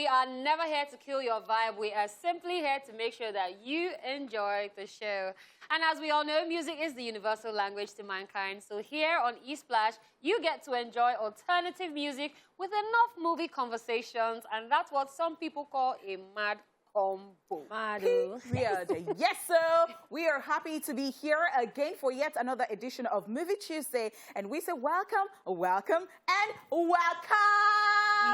we are never here to kill your vibe. We are simply here to make sure that you enjoy the show. And as we all know, music is the universal language to mankind. So here on ESplash, you get to enjoy alternative music with enough movie conversations. And that's what some people call a mad combo. Weird. Yes, sir. We are happy to be here again for yet another edition of Movie Tuesday. And we say welcome, welcome, and welcome.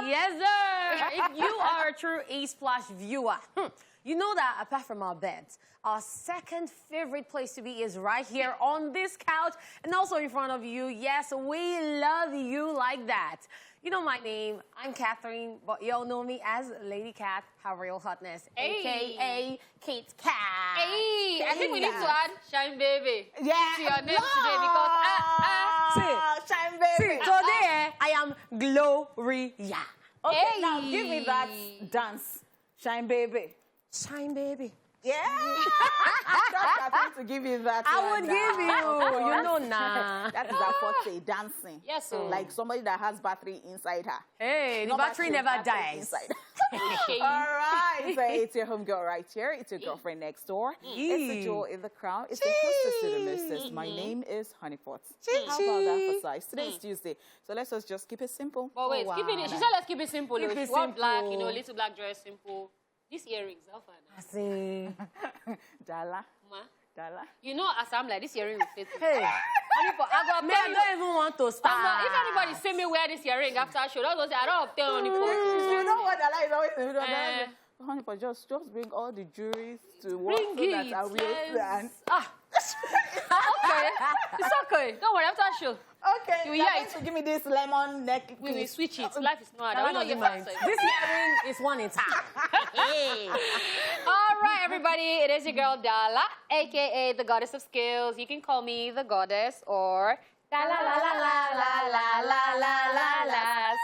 Yes, sir. If you are a true ESplash viewer, you know that apart from our beds, our second favorite place to be is right here on this couch and also in front of you. Yes, we love you like that. You know my name. I'm Catherine, but y'all know me as Lady Cat, her real hotness, a.k.a. Kate Cat. Hey, I think we need to add Shine Baby to your name today because Shine Baby. Today, I am Gloria. Okay, now give me that dance. Shine Baby. Shine Baby. Yeah. I'm trying to give you that. I would give you. You know, nah. That is our forte, dancing. Yes, sir. Like somebody that has battery inside her. Hey, the battery never dies. All right. So it's your homegirl right here. It's your girlfriend next door. It's the jewel in the crown. It's the hostess to the missus. My name is Honeypot. How about that for size? Today is Tuesday. So let's just keep it simple. But wait, keeping it. She said let's keep it simple. Keep it She want simple. black, you know, little black dress, simple. These earrings, how far now? I see. Dala. Ma? Dala. You know, as I'm like, this earring will fit. Hey. Honeypot, I got Man, I don't even want to start. If anybody see me wear this earring after I show, that's what I don't tell Honeypot. You know what Dala is always Honeypot, just bring all the jewelry to work so that I will stand. Okay. It's okay. Don't worry, after I show. Okay, You now hear to give me this lemon neck. We will switch it. Life is not. I I don't know don't your mind. mind. This earring is one in time. All right, everybody. It is your girl Dala, a.k.a. the goddess of skills. You can call me the goddess or la la la la la la la la la la.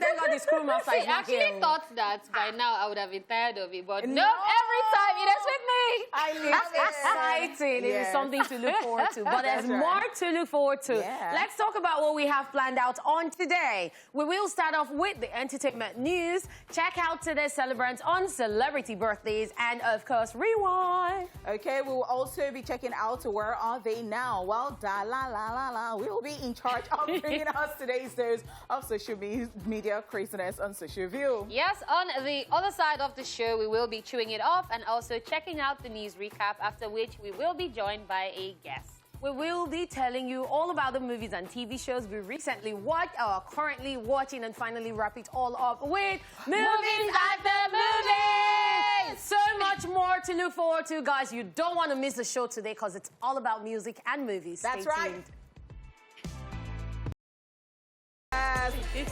Thank God the screwmaster See, is I not actually here. thought that by now I would have been tired of it, but No. no, every time it is with me. I live That's exciting. It is something to look forward to. But there's more to look forward to. Yeah. Let's talk about what we have planned out on today. We will start off with the entertainment news, check out today's celebrants on celebrity birthdays, and of course, rewind. Okay, we will also be checking out Where Are They Now? Well, Dala will be in charge of bringing us today's dose of social media craziness on Social View. Yes, on the other side of the show, we will be chewing it off and also checking out the news recap, after which we will be joined by a guest. We will be telling you all about the movies and TV shows we recently watched, or are currently watching, and finally wrap it all up with Movies at the Movies! So much more to look forward to, guys. You don't want to miss the show today because it's all about music and movies. That's Stay right. tuned.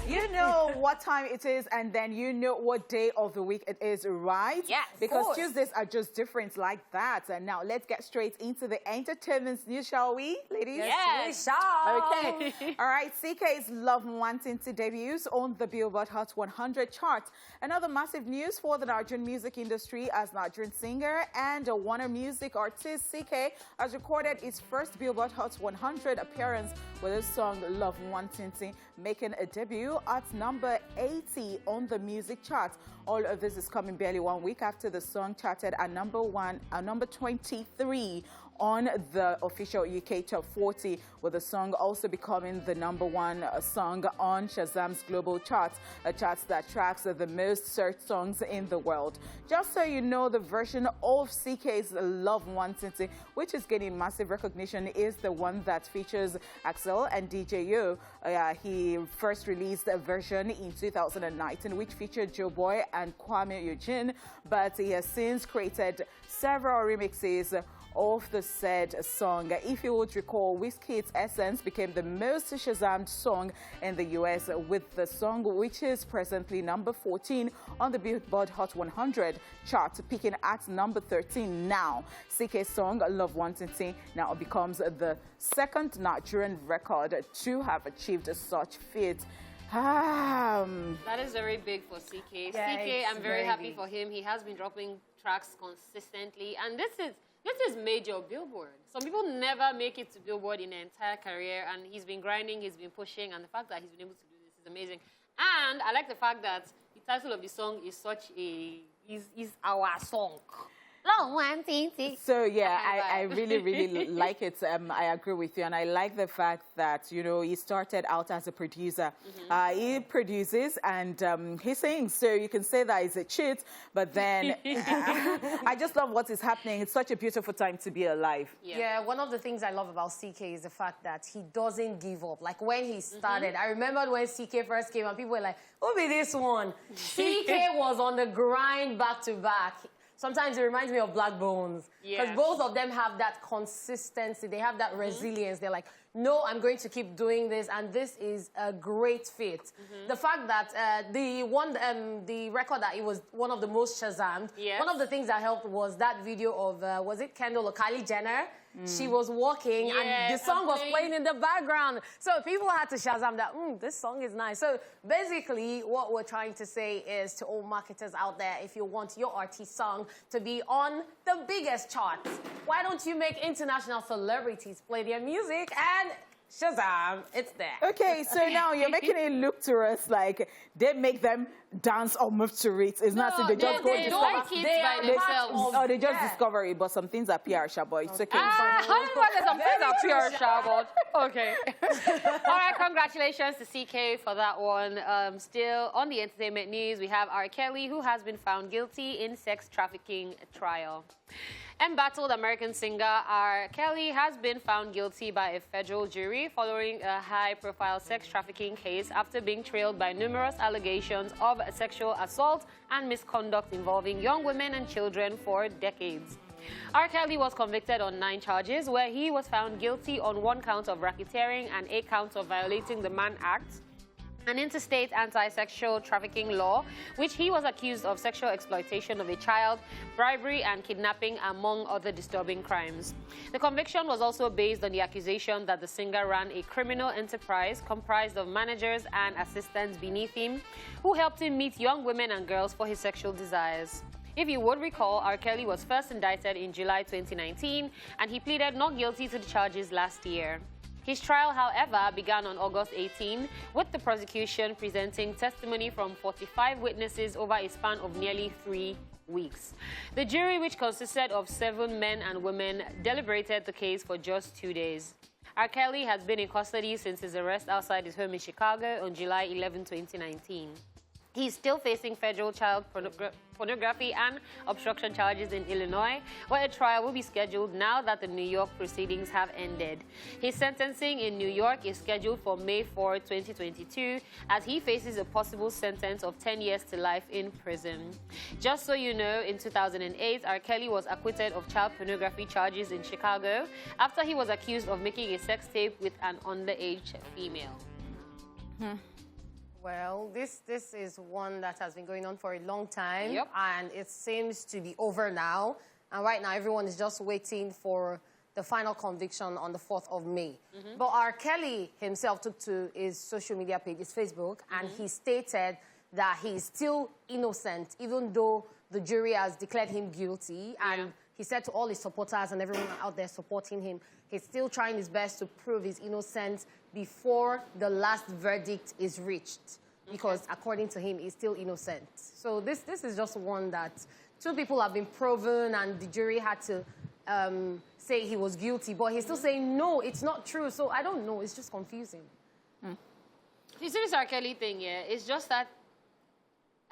You know what time it is, and then you know what day of the week it is, right? Yes, because course. Tuesdays are just different like that. And now let's get straight into the entertainment news, shall we, ladies? Yes. Okay. All right. CK's Love Wanting debuts on the Billboard Hot 100 chart. Another massive news for the Nigerian music industry, as Nigerian singer and Warner Music artist CK has recorded his first Billboard Hot 100 appearance with his song Love Wanting, making a debut at number 80 on the music chart. All of this is coming barely 1 week after the song charted at number 23 on the official UK Top 40, with the song also becoming the #1 song on Shazam's global chart, a chart that tracks the most searched songs in the world. Just so you know, the version of CK's Love Wanting, which is gaining massive recognition, is the one that features Axel and DJ Yo. He first released a version in 2019, which featured Joe Boy and Kwame Eugene, but he has since created several remixes of the said song. If you would recall, Wizkid's Essence became the most Shazammed song in the US, with the song, which is presently number 14 on the Billboard Hot 100 chart, peaking at number 13 now. CK's song Love Wanting now becomes the second Nigerian record to have achieved such feat. That is very big for CK. Yeah, CK, I'm very very happy big. for him. He has been dropping tracks consistently, and this is major Billboard. Some people never make it to Billboard in their entire career, and he's been grinding, he's been pushing, and the fact that he's been able to do this is amazing. And I like the fact that the title of the song is such a is our song. So yeah, I really, really like it. I agree with you, and I like the fact that he started out as a producer. He produces and he sings, so you can say that he's a cheat. But then I just love what is happening. It's such a beautiful time to be alive. Yeah, one of the things I love about CK is the fact that he doesn't give up. Like when he started, I remember when CK first came and people were like, "Who be this one?" CK was on the grind back to back. Sometimes it reminds me of Black Bones. Because both of them have that consistency. They have that resilience. They're like, no, I'm going to keep doing this. And this is a great fit. The fact that the record that it was one of the most Shazammed, one of the things that helped was that video of, was it Kendall or Kylie Jenner? She was walking and the song was playing in the background. So people had to Shazam that, this song is nice. So basically what we're trying to say is to all marketers out there, if you want your artist song to be on the biggest charts, why don't you make international celebrities play their music and Shazam, it's there. Okay, so now you're making it look to us like they make them dance or move to it. It's not so they just go discover. They just discover it, but some things are PR, but it's okay. Some things are PR, but okay. All right, congratulations to CK for that one. Still on the entertainment news, we have R. Kelly, who has been found guilty in sex trafficking trial. Embattled American singer R. Kelly has been found guilty by a federal jury following a high-profile sex trafficking case after being trailed by numerous allegations of sexual assault and misconduct involving young women and children for decades. R. Kelly was convicted on 9 charges, where he was found guilty on 1 count of racketeering and 8 counts of violating the Mann Act, an interstate anti-sexual trafficking law, which he was accused of sexual exploitation of a child, bribery and kidnapping, among other disturbing crimes. The conviction was also based on the accusation that the singer ran a criminal enterprise comprised of managers and assistants beneath him, who helped him meet young women and girls for his sexual desires. If you would recall, R. Kelly was first indicted in July 2019, and he pleaded not guilty to the charges last year. His trial, however, began on August 18, with the prosecution presenting testimony from 45 witnesses over a span of nearly 3 weeks. The jury, which consisted of 7 men and women, deliberated the case for just 2 days. R. Kelly has been in custody since his arrest outside his home in Chicago on July 11, 2019. He's still facing federal child pornography and obstruction charges in Illinois, where a trial will be scheduled now that the New York proceedings have ended. His sentencing in New York is scheduled for May 4, 2022, as he faces a possible sentence of 10 years to life in prison. Just so you know, in 2008, R. Kelly was acquitted of child pornography charges in Chicago after he was accused of making a sex tape with an underage female. Well, this is one that has been going on for a long time, and it seems to be over now. And right now, everyone is just waiting for the final conviction on the 4th of May. But R. Kelly himself took to his social media page, his Facebook, and he stated that he is still innocent, even though the jury has declared him guilty. And he said to all his supporters and everyone out there supporting him, he's still trying his best to prove his innocence before the last verdict is reached. Because according to him, he's still innocent. So this is just one that 2 people have been proven and the jury had to say he was guilty. But he's still saying, no, it's not true. So I don't know. It's just confusing. You see this R. Kelly thing, it's just that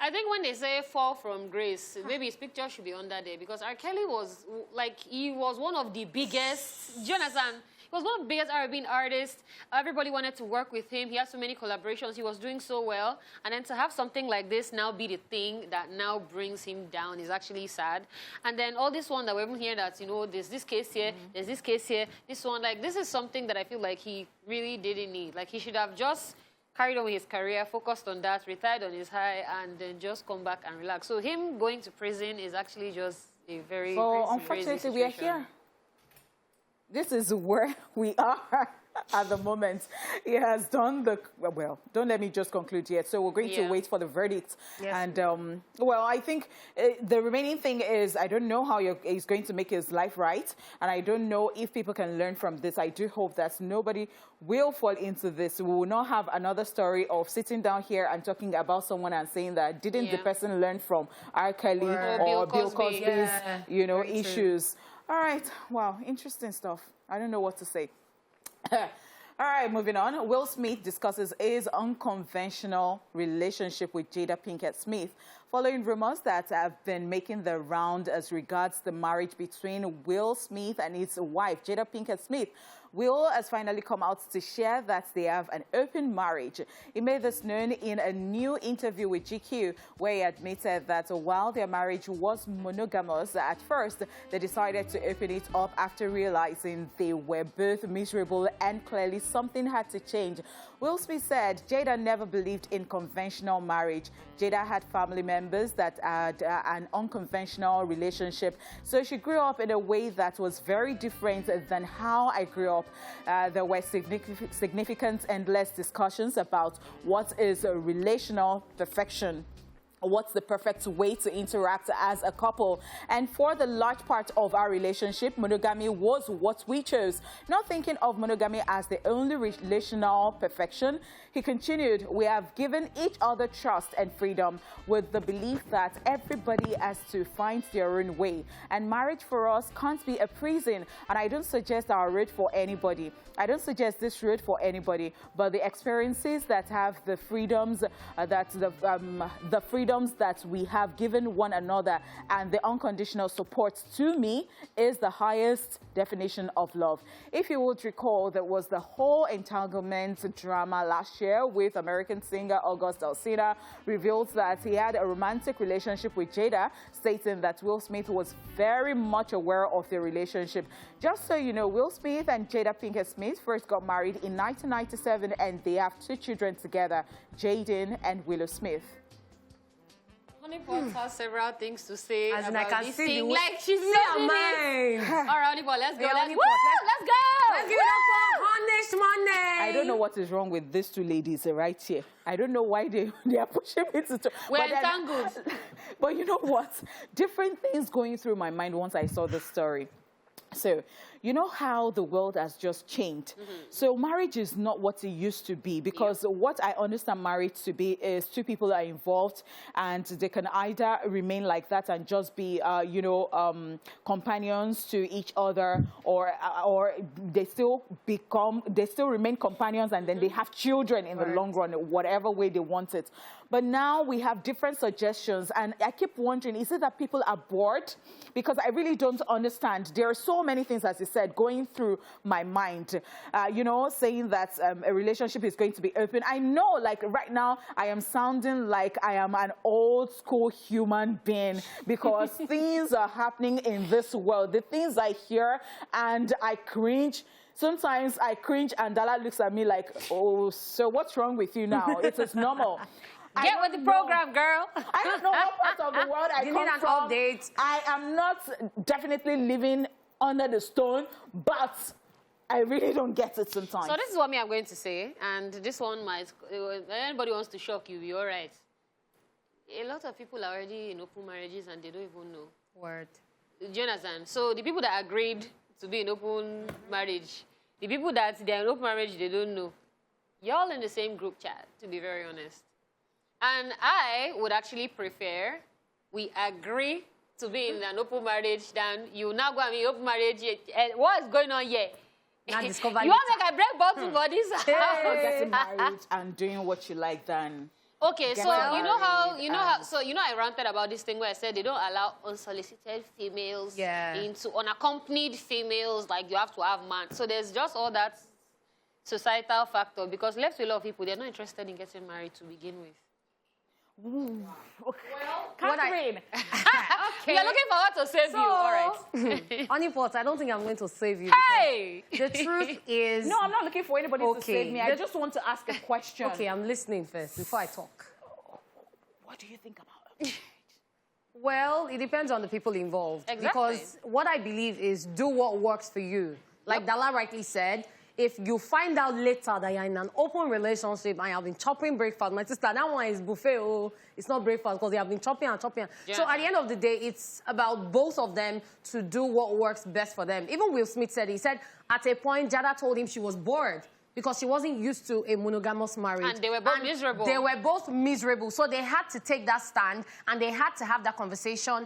I think when they say fall from grace, maybe his picture should be under there, because R. Kelly was, like, he was one of the biggest, do you understand? He was one of the biggest R&B artists. Everybody wanted to work with him. He had so many collaborations. He was doing so well. And then to have something like this now be the thing that now brings him down is actually sad. And then all this one that we're even hearing that, you know, there's this case here, there's this case here, this one, like, this is something that I feel like he really didn't need. Like, he should have just carried on with his career, focused on that, retired on his high, and then just come back and relax. So him going to prison is actually just a very, so unfortunately, we are here. this is where we are at the moment. He has done the, well, don't let me just conclude yet. So we're going to wait for the verdict. Yes. And, well, I think the remaining thing is I don't know how he's going to make his life right. And I don't know if people can learn from this. I do hope that nobody will fall into this. We will not have another story of sitting down here and talking about someone and saying that didn't the person learn from R. Kelly or Bill Cosby's, you know, issues. All right. Wow. Interesting stuff. I don't know what to say. All right, moving on. Will Smith discusses his unconventional relationship with Jada Pinkett Smith following rumors that have been making the round as regards the marriage between Will Smith and his wife, Jada Pinkett Smith. Will has finally come out to share that they have an open marriage. He made this known in a new interview with GQ, where he admitted that while their marriage was monogamous at first, they decided to open it up after realizing they were both miserable and clearly something had to change. Will Smith said Jada never believed in conventional marriage. Jada had family members that had an unconventional relationship, so she grew up in a way that was very different than how I grew up. There were significant endless discussions about what is a relational perfection. What's the perfect way to interact as a couple? And for the large part of our relationship, monogamy was what we chose. Not thinking of monogamy as the only relational perfection, he continued, we have given each other trust and freedom with the belief that everybody has to find their own way. And marriage for us can't be a prison. And I don't suggest our road for anybody. I don't suggest this road for anybody, but the experiences that have the freedoms, the freedoms that we have given one another and the unconditional support to me is the highest definition of love. If you would recall, there was the whole entanglement drama last year with American singer August Alsina revealed that he had a romantic relationship with Jada, stating that Will Smith was very much aware of their relationship. Just so you know, Will Smith and Jada Pinkett Smith first got married in 1997 and they have 2 children together, Jaden and Willow Smith. Honeypot has several things to say As about I can this see thing. the Like she's see not her in mind. it. All right, Honeypot, let's go. Yeah, Let's Honeypot, go. Let's go. Let's give it up for honest money. I don't know what is wrong with these 2 ladies right here. I don't know why they are pushing me to talk. We're entangled. But you know what? Different things going through my mind once I saw this story. So, you know how the world has just changed. So marriage is not what it used to be, because what I understand marriage to be is 2 people are involved and they can either remain like that and just be, companions to each other, or they still remain companions and then they have children in the long run, whatever way they want it. But now we have different suggestions, and I keep wondering, is it that people are bored? Because I really don't understand. There are so many things, as you said, going through my mind, saying that a relationship is going to be open. I know, like right now, I am sounding like I am an old school human being because things are happening in this world. The things I hear and I cringe. Sometimes I cringe and Dala looks at me like, oh, so what's wrong with you now? It is normal. Get with the program, girl. I don't know what part of the world I come from. Update. I am not definitely living under the stone, but I really don't get it sometimes. So this is what I'm going to say, and this one might, if anybody wants to shock you, you're right. A lot of people are already in open marriages and they don't even know. Word. Do you understand? So the people that agreed to be in open marriage, the people that they're in open marriage, they don't know. Y'all in the same group chat, to be very honest. And I would actually prefer we agree to be in an open marriage than you now go and be in open marriage. What is going on here? Not discover you want to make a break bottle for this house? Getting married and doing what you like then. Okay, so you know how I ranted about this thing where I said they don't allow unsolicited females into unaccompanied females, like you have to have man. So there's just all that societal factor, because left to a lot of people, they're not interested in getting married to begin with. Ooh, okay. Well, Catherine. Okay. You're looking forward to save you. All right. Honeypot, I don't think I'm going to save you. Hey! The truth is... No, I'm not looking for anybody to save me. I just want to ask a question. Okay, I'm listening first before I talk. What do you think about it? Well, it depends on the people involved. Exactly. Because what I believe is do what works for you. Like Dala rightly said, if you find out later that you're in an open relationship and you have been chopping breakfast, my sister, that one is buffet. Oh, it's not breakfast because they have been chopping and chopping. Yeah. So at the end of the day, it's about both of them to do what works best for them. Even Will Smith said, he said, at a point, Jada told him she was bored because she wasn't used to a monogamous marriage. And they were both miserable. They were both miserable. So they had to take that stand and they had to have that conversation.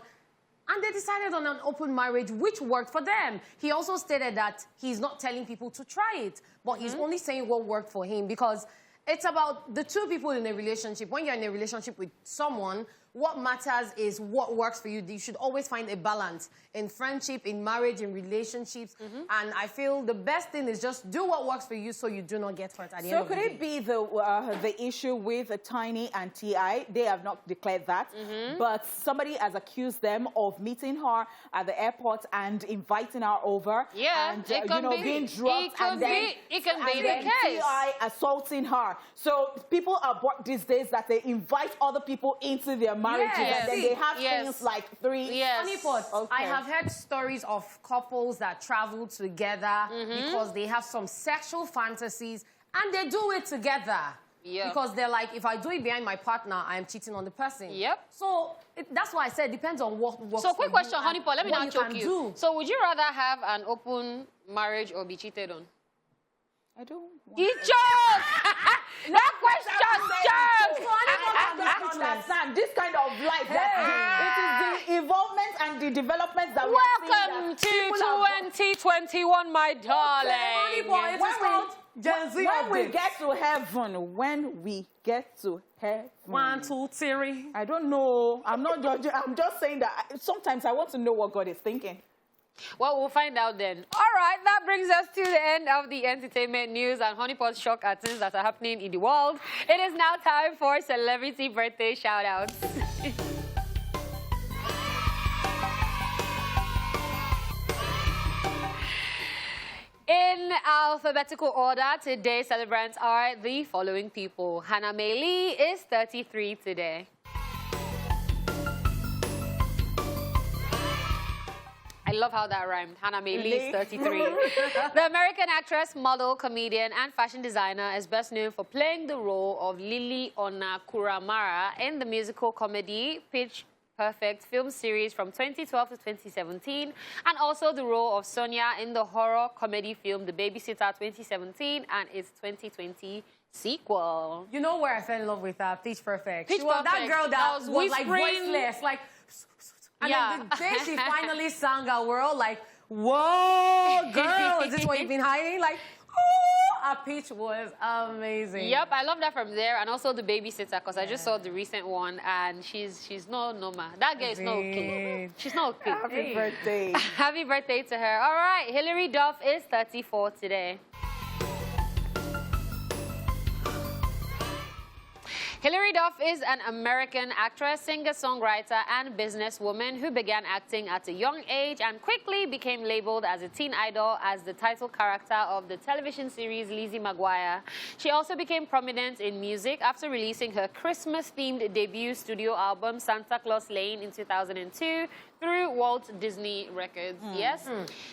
And they decided on an open marriage, which worked for them. He also stated that he's not telling people to try it, but he's only saying what worked for him, because it's about the two people in a relationship. When you're in a relationship with someone, what matters is what works for you. You should always find a balance in friendship, in marriage, in relationships. And I feel the best thing is just do what works for you so you do not get hurt at the end of the day. So could it be the issue with Tiny and T.I.? They have not declared that, but somebody has accused them of meeting her at the airport and inviting her over. Yeah, and it can be, being drugged, and then the case. T.I. assaulting her. So people are brought these days that they invite other people into their marriages, and then they have things like three. Honeypot, I have heard stories of couples that travel together because they have some sexual fantasies and they do it together. Because they're like, if I do it behind my partner, I am cheating on the person. So that's why I said it depends on what works. So quick question, Honeypot, let me not choke you. So would you rather have an open marriage or be cheated on? I don't want He jokes! That question jokes! I don't understand this kind of life. It is the involvement and the development that Welcome to 2021, my darling. When we get to heaven, 1, 2, 3. I don't know. I'm not judging. I'm just saying that sometimes I want to know what God is thinking. Well, we'll find out then. All right, that brings us to the end of the entertainment news and Honeypot's shock at things that are happening in the world. It is now time for celebrity birthday shout-outs. In alphabetical order, today's celebrants are the following people. Hannah May Lee is 33 today. I love how that rhymed. Hannah May Lee is 33. The American actress, model, comedian, and fashion designer is best known for playing the role of Lily Onakuramara in the musical comedy Pitch Perfect film series from 2012 to 2017, and also the role of Sonia in the horror comedy film The Babysitter 2017 and its 2020 sequel. You know where I fell in love with her? Pitch Perfect. Pitch she was Perfect. That girl that was like voiceless, like... And then the day she finally sang her, we're all like, whoa, girl, is this what you've been hiding? Like, oh, her pitch was amazing. Yep, I love that from there. And also The Babysitter, because I just saw the recent one, and she's not normal. That girl is not okay. She's not okay. Happy birthday. Happy birthday to her. All right, Hilary Duff is 34 today. Hilary Duff is an American actress, singer-songwriter, and businesswoman who began acting at a young age and quickly became labeled as a teen idol as the title character of the television series Lizzie McGuire. She also became prominent in music after releasing her Christmas-themed debut studio album, Santa Claus Lane, in 2002 through Walt Disney Records.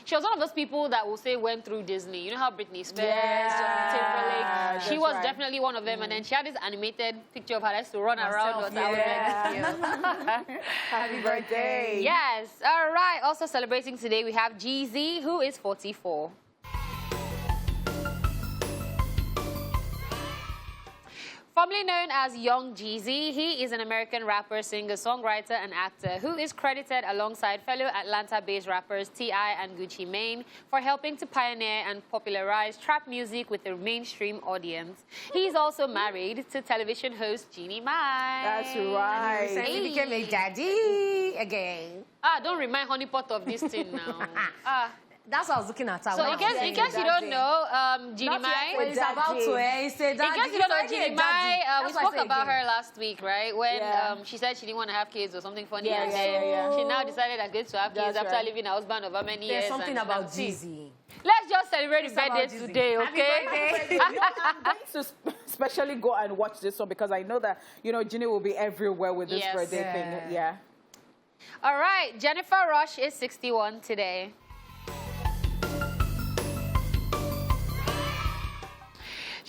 She was one of those people that will say went through Disney. You know how Britney Spears, Justin Timberlake, she was definitely one of them. And then she had this animated picture of her that to run around with Happy birthday. Yes. All right. Also celebrating today, we have Jeezy, who is 44. Formerly known as Young Jeezy, he is an American rapper, singer, songwriter, and actor who is credited alongside fellow Atlanta-based rappers T.I. and Gucci Mane for helping to pioneer and popularize trap music with a mainstream audience. He's also married to television host Jeannie Mai. That's right. He recently became a daddy again. Don't remind Honeypot of this thing now. That's what I was looking at. So in case you don't know, Jeannie Mai... He's about to in case you don't know, Jeannie Mai, we spoke about her last week, right? When she said she didn't want to have kids or something funny. And then she now decided that going to have kids after leaving her husband over many years. There's something about Jeezy. Let's just celebrate the birthday today, okay? I'm going to especially go and watch this one because I know that, Jeannie will be everywhere with this birthday thing. Yeah. All right. Jennifer Rush is 61 today.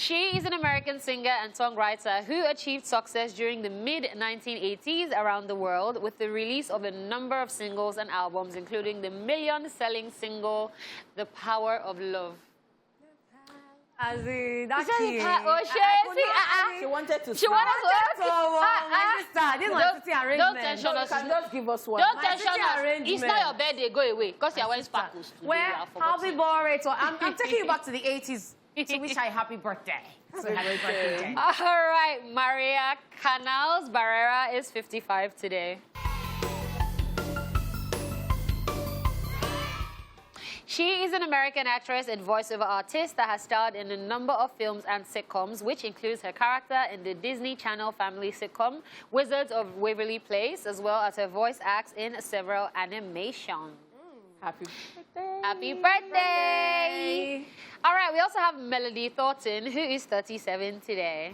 She is an American singer and songwriter who achieved success during the mid-1980s around the world with the release of a number of singles and albums, including the million-selling single, The Power of Love. As in, that's She it. wanted to She wanted to my sister, this is my city Don't arrangement. tension You us. can just give us one. Don't My tension city us. arrangement. It's not your birthday. Go away. Because you're wearing sparkles today. Well, I forgot I'll be to- boring. So I'm taking you back to the 80s to wish I happy birthday. So happy birthday. All right, Maria Canals Barrera is 55 today. She is an American actress and voiceover artist that has starred in a number of films and sitcoms, which includes her character in the Disney Channel family sitcom Wizards of Waverly Place, as well as her voice acts in several animations. Happy birthday. Happy birthday! All right, we also have Melody Thornton, who is 37 today.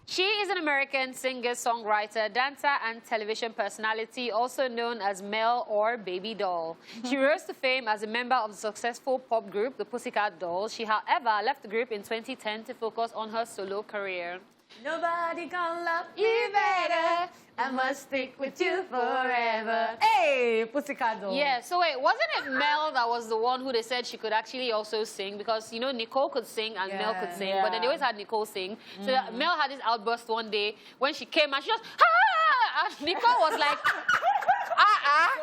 She is an American singer, songwriter, dancer, and television personality, also known as Mel or Baby Doll. She rose to fame as a member of the successful pop group, the Pussycat Dolls. She, however, left the group in 2010 to focus on her solo career. Nobody gonna love you better. I must stick with you forever. Hey, Pussycat Dolls. Yeah, so wait, wasn't it Mel that was the one who they said she could actually also sing? Because, you know, Nicole could sing and Mel could sing, but then they always had Nicole sing. So Mel had this outburst one day when she came and she just, ah! And Nicole was like,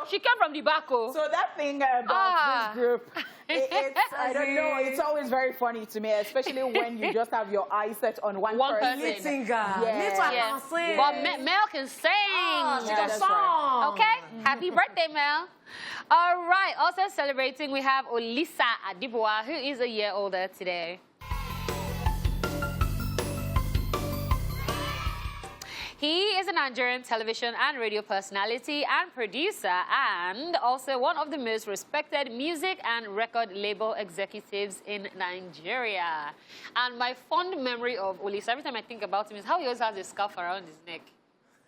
she came from the back. So that thing about this group, it's, I don't know, it's always very funny to me, especially when you just have your eyes set on one person. Lead singer. Yeah. But Mel can sing. Oh, she Yeah, got that's song. Okay, happy birthday, Mel. All right, also celebrating, we have Olisa Adivoir, who is a year older today. He is a Nigerian television and radio personality and producer, and also one of the most respected music and record label executives in Nigeria. And my fond memory of Olisa, every time I think about him, is how he always has a scarf around his neck.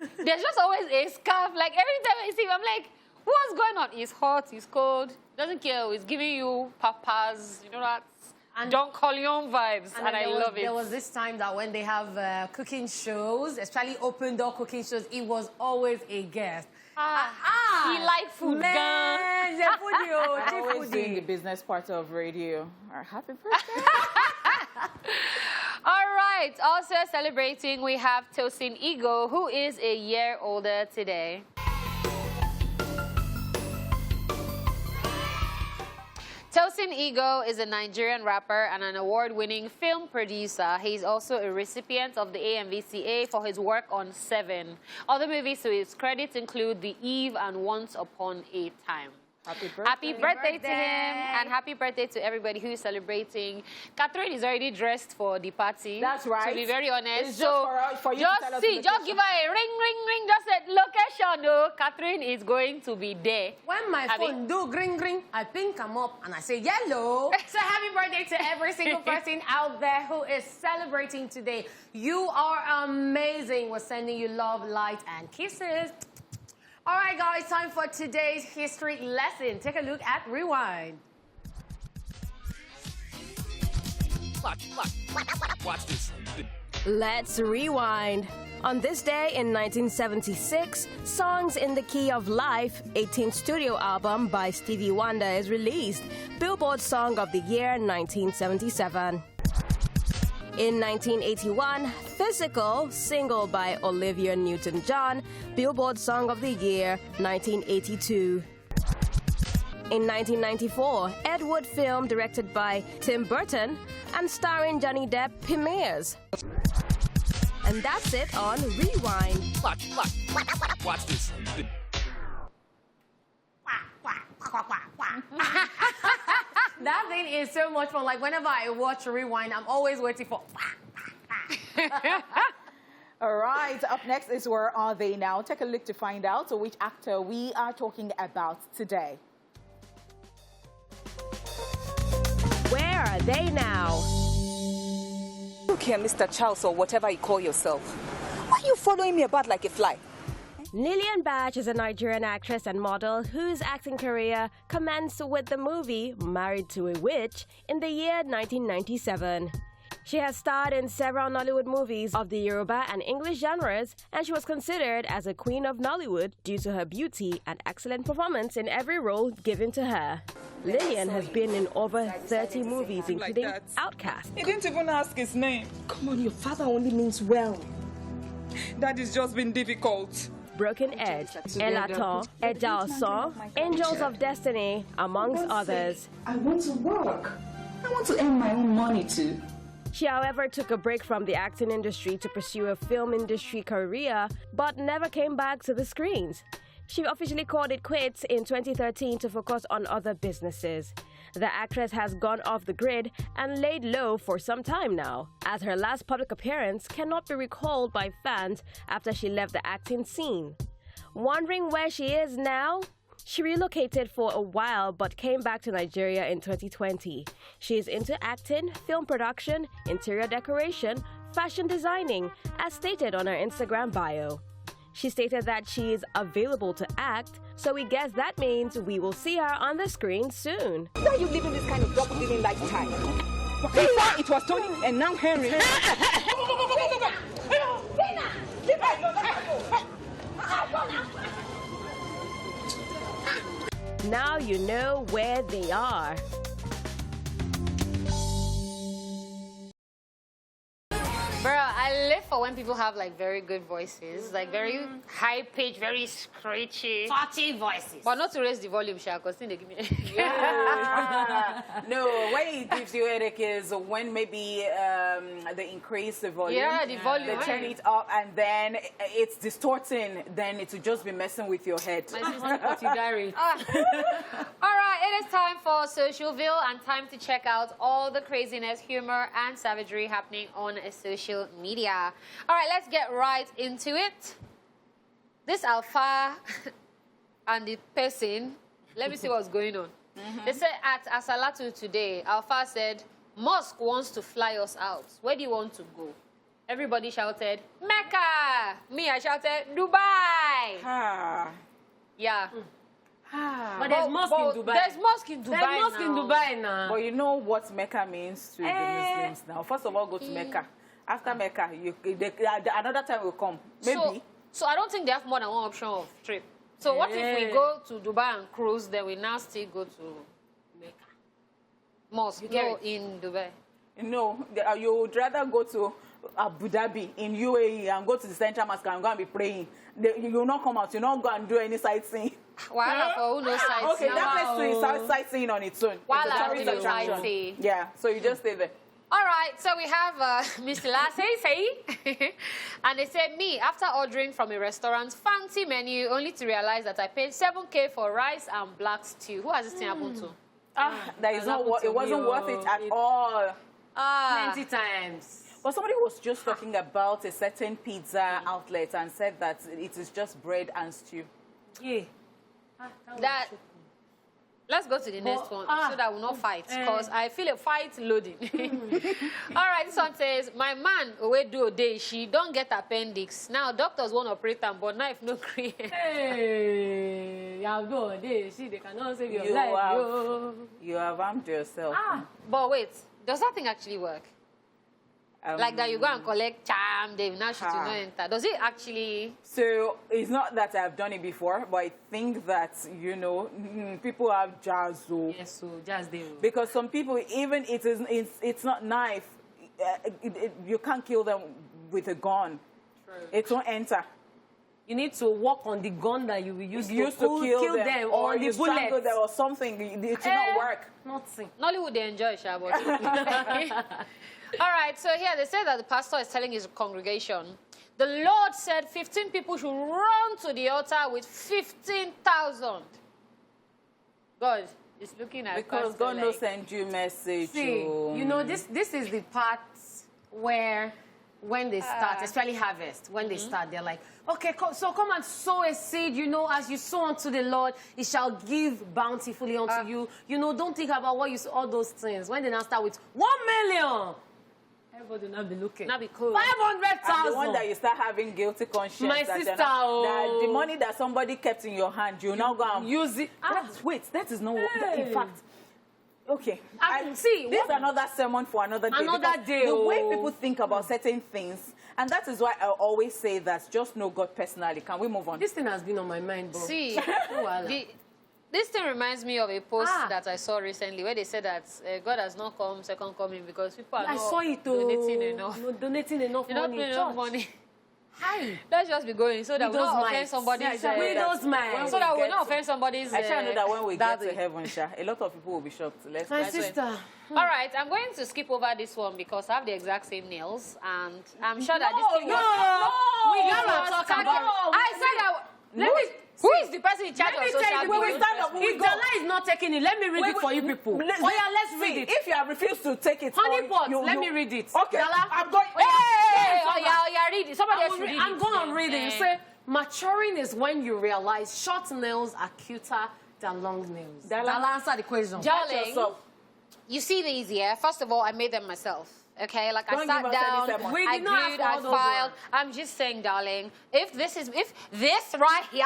There's just always a scarf. Like, every time I see him, I'm like, what's going on? He's hot, he's cold, doesn't care. He's giving you papas, you know that? And Don Corleone vibes, and I love it. There was this time that when they have cooking shows, especially open door cooking shows, it was always a guest. He liked food, man. Yeah, foodie, Always doing the business part of radio. All right, happy birthday. All right, also celebrating, we have Tosin Ego, who is a year older today. Tosin Ego is a Nigerian rapper and an award-winning film producer. He's also a recipient of the AMVCA for his work on Seven. Other movies to his credit include The Eve and Once Upon a Time. Happy birthday. Happy birthday to him, and happy birthday to everybody who is celebrating. Catherine is already dressed for the party. That's right. To be very honest. It's just for you to tell us the just location. give her a ring, ring, ring. Just said location. No, Catherine is going to be there. When my phone do ring, ring, I pink them up and I say yellow. So happy birthday to every single person out there who is celebrating today. You are amazing. We're sending you love, light, and kisses. All right, guys, time for today's history lesson. Take a look at Rewind. Watch this. Let's rewind. On this day in 1976, Songs in the Key of Life, 18th studio album by Stevie Wonder, is released. Billboard Song of the Year 1977. In 1981, Physical, single by Olivia Newton-John, Billboard Song of the Year 1982. In 1994, Ed Wood film directed by Tim Burton and starring Johnny Depp premieres. And that's it on Rewind. Watch this. That thing is so much fun. Like, whenever I watch Rewind, I'm always waiting for... All right, up next is Where Are They Now? Take a look to find out which actor we are talking about today. Where are they now? Look here, Mr. Charles, or whatever you call yourself. Why are you following me about like a fly? Lillian Batch is a Nigerian actress and model whose acting career commenced with the movie Married to a Witch in the year 1997. She has starred in several Nollywood movies of the Yoruba and English genres, and she was considered as a queen of Nollywood due to her beauty and excellent performance in every role given to her. Lillian has been in over 30 movies, including Outcast. He didn't even ask his name. Come on, your father only means well. That has just been difficult. Broken Edge, Elaton, Ejalson, Angels of Destiny, amongst others. I want to work. I want to earn my own money too. She, however, took a break from the acting industry to pursue a film industry career, but never came back to the screens. She officially called it quits in 2013 to focus on other businesses. The actress has gone off the grid and laid low for some time now, as her last public appearance cannot be recalled by fans after she left the acting scene. Wondering where she is now? She relocated for a while but came back to Nigeria in 2020. She is into acting, film production, interior decoration, fashion designing, as stated on her Instagram bio. She stated that she is available to act, so we guess that means we will see her on the screen soon. Why are you living this kind of double-living lifestyle? Before it was Tony and now Henry. Now you know where they are. Bro, I live for when people have like very good voices, like very high pitched, very screechy, Touchy voices. but not to raise the volume, Sha, because then they give me. No, when it gives you headache is when maybe they increase the volume. Yeah, the volume. They turn it up and then it's distorting. Then it will just be messing with your head. All right, it is time for Socialville and time to check out all the craziness, humor, and savagery happening on social media. All right, let's get right into it. This Alpha and the person, let me see what's going on. They said at Asalatu today, Alpha said, Musk wants to fly us out. Where do you want to go? Everybody shouted, Mecca! Me, I shouted, Dubai! Yeah. But there's mosque in Dubai. There's mosque in Dubai There's mosque in Dubai now. But you know what Mecca means to the Muslims now. First of all, go to Mecca. After Mecca, another time will come. Maybe. So I don't think they have more than one option of trip. So what if we go to Dubai and cruise, then we now still go to Mecca? Mosque, in Dubai. No, you would rather go to Abu Dhabi in UAE and go to the Central Mosque and go and be praying. You will not come out. You will not go and do any sightseeing. Why for who knows sightseeing? Okay, that place too is sightseeing on its own. While It's a I'm tourist doing attraction. sightseeing. Yeah, so you just stay there. All right, so we have Miss Lassie, and they said, me, after ordering from a restaurant's fancy menu, only to realize that I paid 7K for rice and black stew. Who has this thing happened to? That is not it wasn't worth it at all. Plenty times. But somebody was just talking about a certain pizza outlet and said that it is just bread and stew. Yeah. Let's go to the next one so that we'll not fight, because I feel a fight loading. All right, this one says, my man, we do a day, she don't get appendix. Now, doctors won't operate them, but knife no create. Hey, you go there. See, they cannot save your life. You have harmed yourself. But wait, does that thing actually work? Like that you go and collect charm, they now shoot you no enter. Does it actually? So it's not that I've done it before, but I think that, you know, people have jazz. Yes, so jazz they. Because some people, even it's not knife, you can't kill them with a gun. True. It won't enter. You need to work on the gun that you will use to kill them or the bullet them or something. It should not work. Nothing. Nollywood they enjoy, Shabot. All right, so here they say that the pastor is telling his congregation, the Lord said 15 people should run to the altar with 15,000. God is looking at because God knows send you message. See, you know, this is the part where when they start, especially harvest, when they start, they're like, okay, so come and sow a seed, you know, as you sow unto the Lord, it shall give bountifully unto you. You know, don't think about what you all those things. When they now start with 1 million, Everybody not be looking. Not be cool. 500,000. And the one that you start having guilty conscience. My that sister, that the money that somebody kept in your hand, you now go and use it. Wait, that is not what. In fact, okay. See, this is another sermon for another day. Another day. The way people think about certain things, and that is why I always say that just know God personally. Can we move on? This thing has been on my mind, bro. See, this thing reminds me of a post that I saw recently where they said that God has not come second coming because people are not donating enough. No, donating enough You're not money. paying enough money. Hi. Let's just be going so that we don't offend somebody's... So that we'll not offend somebody's... I shall know that when we get daddy. to heaven, Sha, a lot of people will be shocked. My sister. All right, I'm going to skip over this one because I have the exact same nails, and I'm sure that this thing we gotta talk about. I said that... Who is the person in charge of social media? If Dala is not taking it, let me read it for you people. Let's read it. If you have refused to take it, Honeypot, let me read it. Okay, Dala, I'm going. Read it. Somebody else read it. I'm going to read it. You say, maturing is when you realize short nails are cuter than long nails. Dala, answer the question. Darling, you see these here. First of all, I made them myself. Okay, like I sat down, I glued, I filed. I'm just saying, darling, if this right here,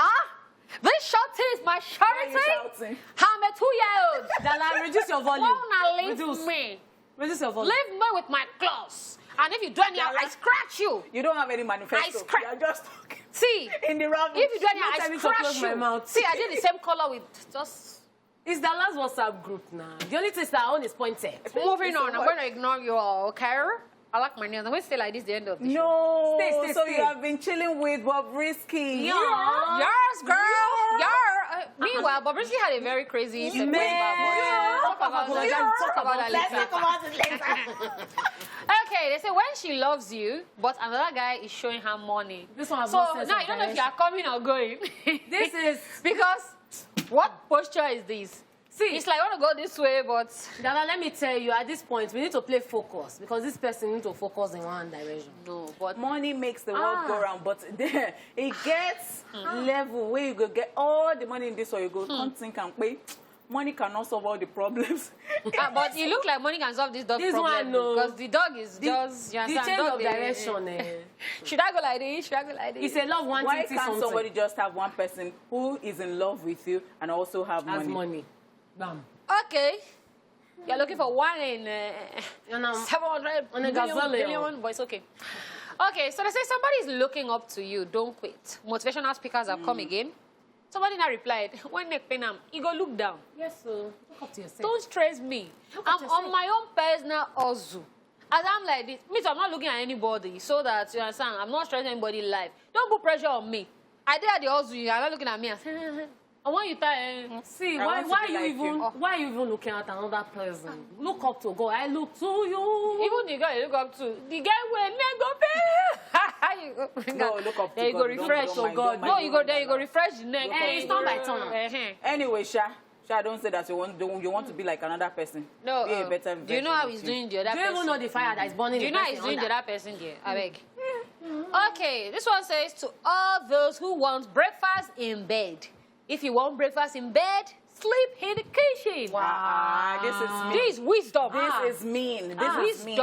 this shorty is my charity, I'm a 2-year-old. Dala, reduce your volume. Leave me. Reduce your volume. Leave me with my claws. And if you do anyhow, I scratch you. You don't have any manifesto. I scratch. You're just talking. See, in the round. If you do anyhow, I scratch you. Mouth. See, I did the same color with just... It's Dala's WhatsApp group now. The only thing that on is pointed. Moving on, I'm going to ignore you all, okay? I like my nails. I'm going to stay like this the end of the show. No, stay. So you have been chilling with Bobrisky. Yeah. Yes, girl. Yeah. Meanwhile, Bobrisky had a very crazy segment about talk about that later. Okay, they say when she loves you, but another guy is showing her money. This one has so no sense now you don't know if you are coming or going. This is because what posture is this? See, it's like I want to go this way, but... Dala, let me tell you, at this point, we need to play focus because this person needs to focus in one direction. No, but... Money makes the world go round, but it gets level where you go get all the money in this way, you go, can't think and pay. Money cannot solve all the problems. But you look like money can solve this dog problem. Because the dog is just... You the change of direction. Should I go like this? Should I go like this? It's a love wanting Why to can't somebody just have one person who is in love with you and also have money? Bam. Okay. You're looking for one in 700 billion, but it's okay. Okay, so they say somebody is looking up to you. Don't quit. Motivational speakers have come again. Somebody now replied, when neck pain, you go look down. Yes, sir. Look up to yourself. Don't stress me. I'm on my own personal hustle. As I'm like this, means I'm not looking at anybody so that, you understand, I'm not stressing anybody's life. Don't put pressure on me. I did at the hustle, you're not looking at me. And when you tell see, why are you even looking at another person? Look up to God. I look to you. Even the guy you look up to, the guy will never pay. No, look up to God. You go refresh to God. No, you go there, you go refresh the neck. It's not by turn. Anyway, Sha, don't say that you want to be like another person. No, be a better do you know how he's doing the other person? Do you even know the fire that is burning? Do you know how he's doing the other person there? I beg. Okay, this one says to all those who want breakfast in bed. If you want breakfast in bed, sleep in the kitchen. Wow, this is mean. This is wisdom. This is mean. This is mean.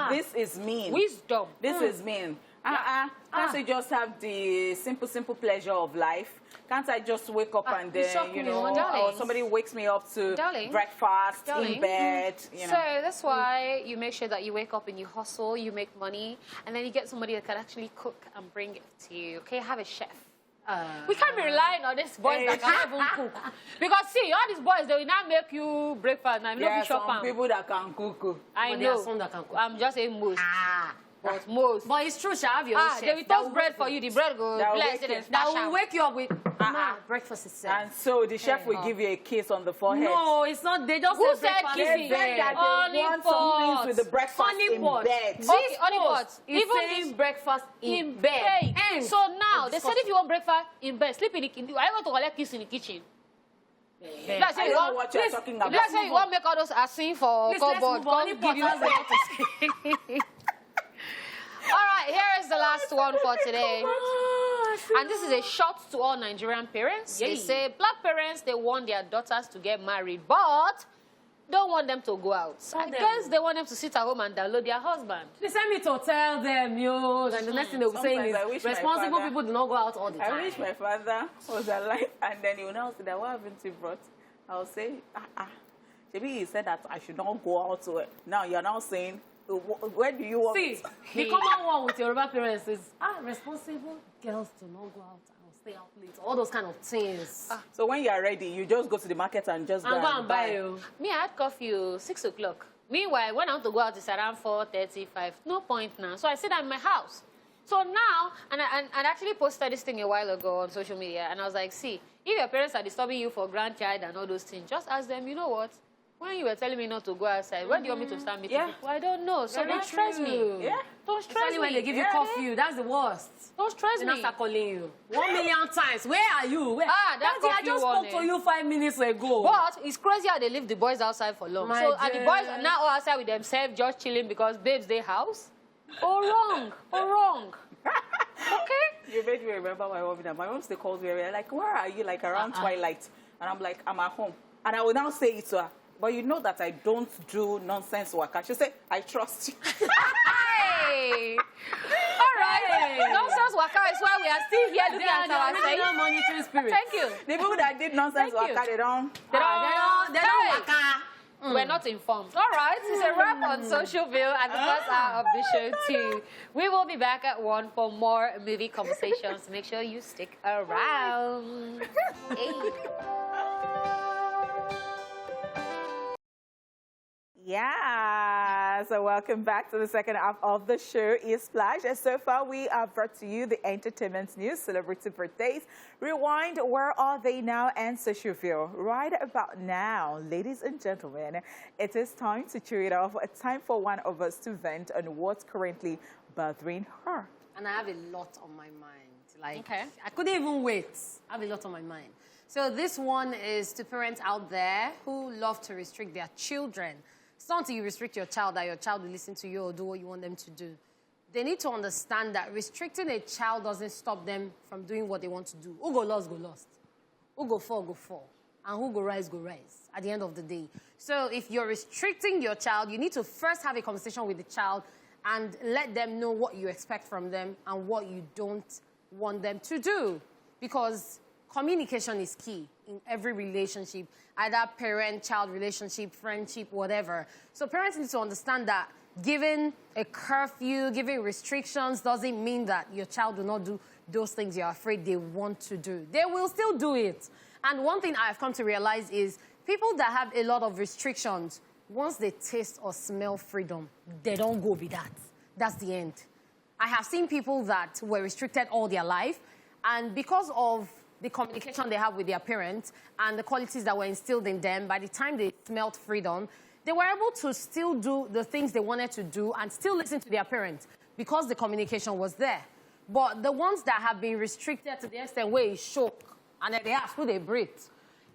This is mean. Wisdom. This is mean. Can't I just have the simple pleasure of life? Can't I just wake up and then, you know, or somebody wakes me up to breakfast in bed, you know? So that's why you make sure that you wake up and you hustle, you make money, and then you get somebody that can actually cook and bring it to you, okay? Have a chef. We can't be relying on these boys that can't even cook. Because see, all these boys, they will not make you breakfast. Now, there are some people that can cook. I know. Some that can cook. I'm just saying most. But most. But it's true, have your own chef. They will toast bread for you. The bread goes blessed and that will wake you up with breakfast itself. And so the chef will give you a kiss on the forehead. No, it's not. They just Who say said kissing? They said that they want some things with the breakfast in bed. Okay, honeypot. Even breakfast in bed. So now, they said if you want breakfast in bed, sleep in the kitchen. I want to collect kiss in the kitchen. I don't know what you're talking about. Let's say you want to make all those asking for cupboard. Come give you All right, here is the last one for today. And this is a shot to all Nigerian parents. They say black parents, they want their daughters to get married, but don't want them to go out. I guess they want them to sit at home and download their husband. They send me to tell them, yo, and the next thing they'll be saying is, responsible people do not go out all the time. I wish my father was alive, and then he will now say that, what haven't you brought? I'll say, Maybe he said that I should not go out to it. Now you're now saying, where do you want? See, the common one with Yoruba parents is, responsible girls do not go out and stay out late. All those kind of things. So when you're ready, you just go to the market and just go and buy you. Me, I had curfew 6 o'clock. Meanwhile, when I want to go out, it's around 4:35. No point now. So I sit at my house. So now, and I actually posted this thing a while ago on social media, and I was like, see, if your parents are disturbing you for grandchild and all those things, just ask them, you know what? When you were telling me not to go outside, where do you want me to start meeting people? I don't know. So don't stress me. Yeah. Don't stress me. When they give you curfew, that's the worst. Don't stress me. They start calling you 1 million times. Where are you? Where? That's I just spoke to you 5 minutes ago. But it's crazy how they leave the boys outside for long. And the boys are now all outside with themselves, just chilling because babes, they house. Oh, wrong. Oh, wrong. Okay? You made me remember my mom. My mom still calls me, like, where are you? Like, around twilight. And I'm like, I'm at home. And I will now say it to her. But you know that I don't do nonsense work. She said, I trust you. Hey! All right. Hey. Nonsense work is why we are still here looking at ourselves. Monitoring spirit. Thank you. The people that did nonsense work, they don't work. We're not informed. All right, it's a wrap on Social Bill and the first hour of the show too. We will be back at 1 for more movie conversations. Make sure you stick around. Hey. Yeah, so welcome back to the second half of the show, ESplash. And so far, we have brought to you the entertainment news, celebrity birthdays, rewind, where are they now, and social view. Right about now, ladies and gentlemen, it is time to cheer it off. Time for one of us to vent on what's currently bothering her. And I have a lot on my mind. I couldn't even wait. I have a lot on my mind. So this one is to parents out there who love to restrict their children. It's not until you restrict your child that your child will listen to you or do what you want them to do. They need to understand that restricting a child doesn't stop them from doing what they want to do. Who go lost, go lost. Who go fall, go fall. And who go rise, at the end of the day. So if you're restricting your child, you need to first have a conversation with the child and let them know what you expect from them and what you don't want them to do. Because communication is key in every relationship, either parent-child relationship, friendship, whatever. So parents need to understand that giving a curfew, giving restrictions doesn't mean that your child will not do those things you're afraid they want to do. They will still do it. And one thing I've come to realize is people that have a lot of restrictions, once they taste or smell freedom, they don't go with that. That's the end. I have seen people that were restricted all their life, and because of the communication they have with their parents and the qualities that were instilled in them, by the time they smelled freedom, they were able to still do the things they wanted to do and still listen to their parents because the communication was there. But the ones that have been restricted to the extent where it shook and then they asked who they breathe,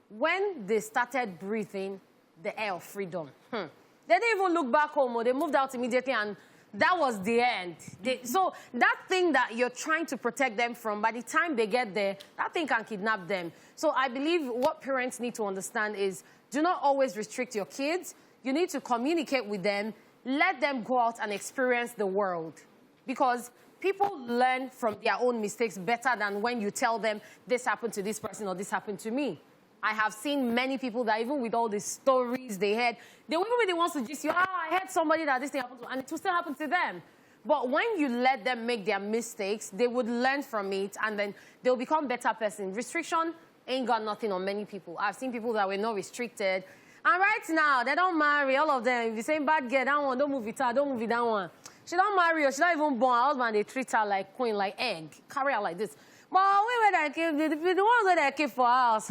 when they started breathing the air of freedom, they didn't even look back home or they moved out immediately, and that was the end. So that thing that you're trying to protect them from, by the time they get there, that thing can kidnap them. So I believe what parents need to understand is do not always restrict your kids. You need to communicate with them. Let them go out and experience the world. Because people learn from their own mistakes better than when you tell them this happened to this person or this happened to me. I have seen many people that even with all the stories they had, they won't even be the ones to just you, I heard somebody that this thing happened to, and it will still happen to them. But when you let them make their mistakes, they would learn from it, and then they'll become better person. Restriction ain't got nothing on many people. I've seen people that were not restricted, and right now, they don't marry, all of them. If you're saying bad girl, that one, don't move with her, don't move with that one. She don't marry her, she not even born. Her husband, they treat her like queen, like egg, carry her like this. But we were the ones that came for us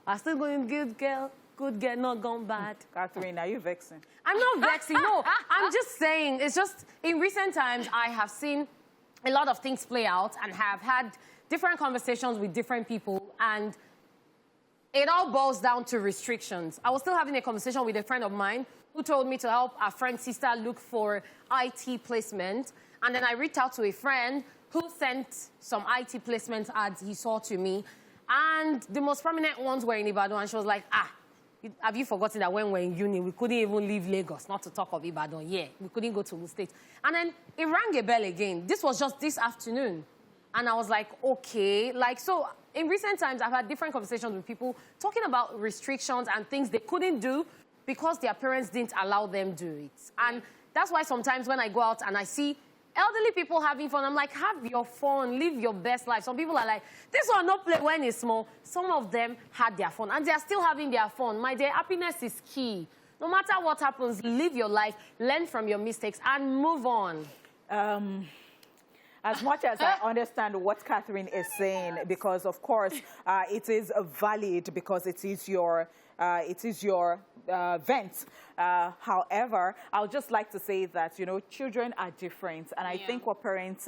are still going good girl, not gone bad. Catherine, are you vexing? I'm not vexing, no. I'm just saying, it's just, in recent times, I have seen a lot of things play out and have had different conversations with different people, and it all boils down to restrictions. I was still having a conversation with a friend of mine who told me to help our friend's sister look for IT placement, and then I reached out to a friend who sent some IT placement ads he saw to me. And the most prominent ones were in Ibadan. And she was like, Have you forgotten that when we were in uni, we couldn't even leave Lagos, not to talk of Ibadan? Yeah, we couldn't go to the States. And then it rang a bell again. This was just this afternoon. And I was like, okay. Like, so in recent times, I've had different conversations with people talking about restrictions and things they couldn't do because their parents didn't allow them to do it. And that's why sometimes when I go out and I see elderly people having fun, I'm like, have your fun, live your best life. Some people are like, this one not play when it's small. Some of them had their fun, and they're still having their fun. My dear, happiness is key. No matter what happens, live your life, learn from your mistakes, and move on. As much as I understand what Catherine is saying, because of course it is valid because it is your vent. However, I would just like to say that, you know, children are different. And I think what parents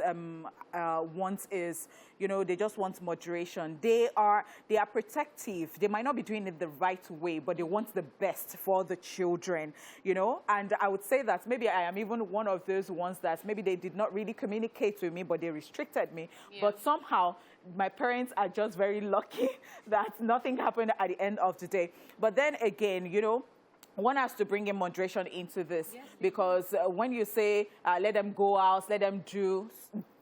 want is, you know, they just want moderation. They are protective. They might not be doing it the right way, but they want the best for the children, you know. And I would say that maybe I am even one of those ones that maybe they did not really communicate with me, but they restricted me. But somehow my parents are just very lucky that nothing happened at the end of the day. But then again, you know, one has to bring in moderation into this, because when you say, let them go out, let them do,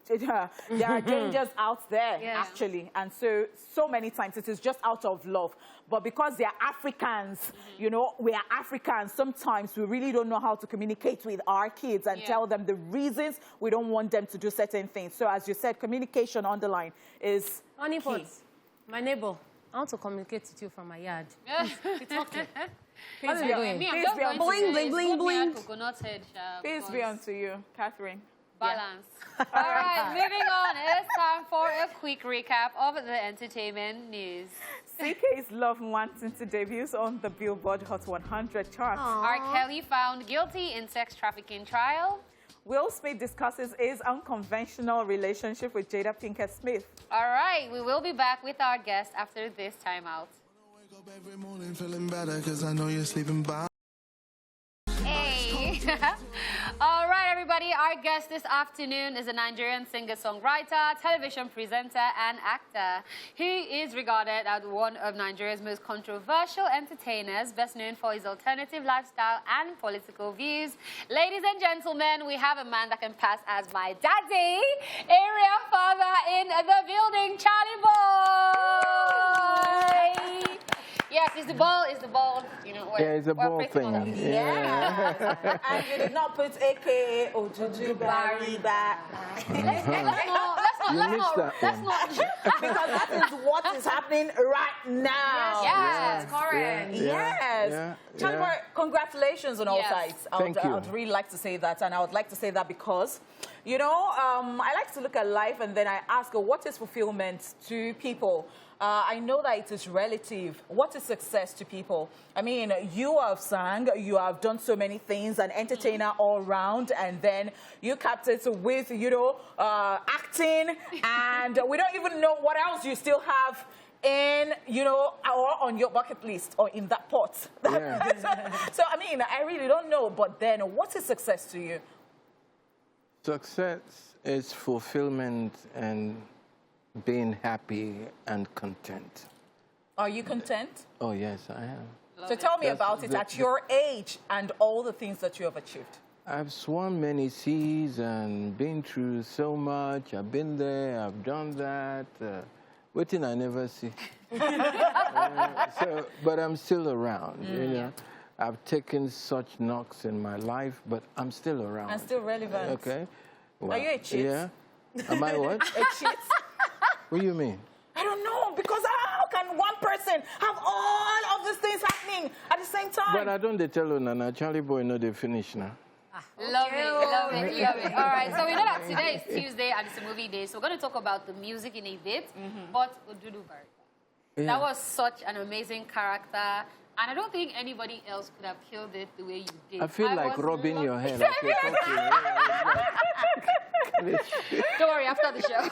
there are dangers out there, actually. And so many times it is just out of love. But because they are Africans, you know, we are Africans, sometimes we really don't know how to communicate with our kids and tell them the reasons we don't want them to do certain things. So as you said, communication on the line is key. My neighbor, I want to communicate with you from my yard. It's okay. Peace be unto you, Catherine. Balance. All right, moving on. It's time for a quick recap of the entertainment news. CK's Love Wanting to debut on the Billboard Hot 100 chart. R. Kelly found guilty in sex trafficking trial. Will Smith discusses his unconventional relationship with Jada Pinkett Smith. All right, we will be back with our guest after this timeout. Every morning feeling better because I know you're sleeping by. Hey. All right, everybody. Our guest this afternoon is a Nigerian singer-songwriter, television presenter, and actor. He is regarded as one of Nigeria's most controversial entertainers, best known for his alternative lifestyle and political views. Ladies and gentlemen, we have a man that can pass as my daddy, area father in the building, Charley boy. Yes, it's the ball, you know. It's a ball thing. Yeah. And you did not put AKA Ojuju Barry back. Let's not. Because that is what is happening right now. Yes, correct. Yes. Charley, congratulations on all sides. I would really like to say that. And I would like to say that because, you know, I like to look at life and then I ask, what is fulfillment to people? I know that it is relative. What is success to people? I mean, you have sang, you have done so many things, an entertainer all round, and then you capped it with, you know, acting, and we don't even know what else you still have in, you know, or on your bucket list or in that pot. Yeah. So, I mean, I really don't know, but then what is success to you? Success is fulfillment and being happy and content. Are you content? Oh, yes, I am. So tell me about it at your age and all the things that you have achieved. I've swum many seas and been through so much. I've been there, I've done that. Waiting I never see. But I'm still around, you know. I've taken such knocks in my life, but I'm still around. And still relevant. Okay. Well, are you a cheat? Yeah. Am I what? A cheat? What do you mean? I don't know, because how can one person have all of these things happening at the same time? But I don't tell you, Nana. Charley boy, no, they finish now. Love it. All right, so we know that today is Tuesday and it's a movie day, so we're going to talk about the music in a bit. But Odudu Barika, that was such an amazing character. And I don't think anybody else could have killed it the way you did. I feel like rubbing your head. Don't worry, after the show.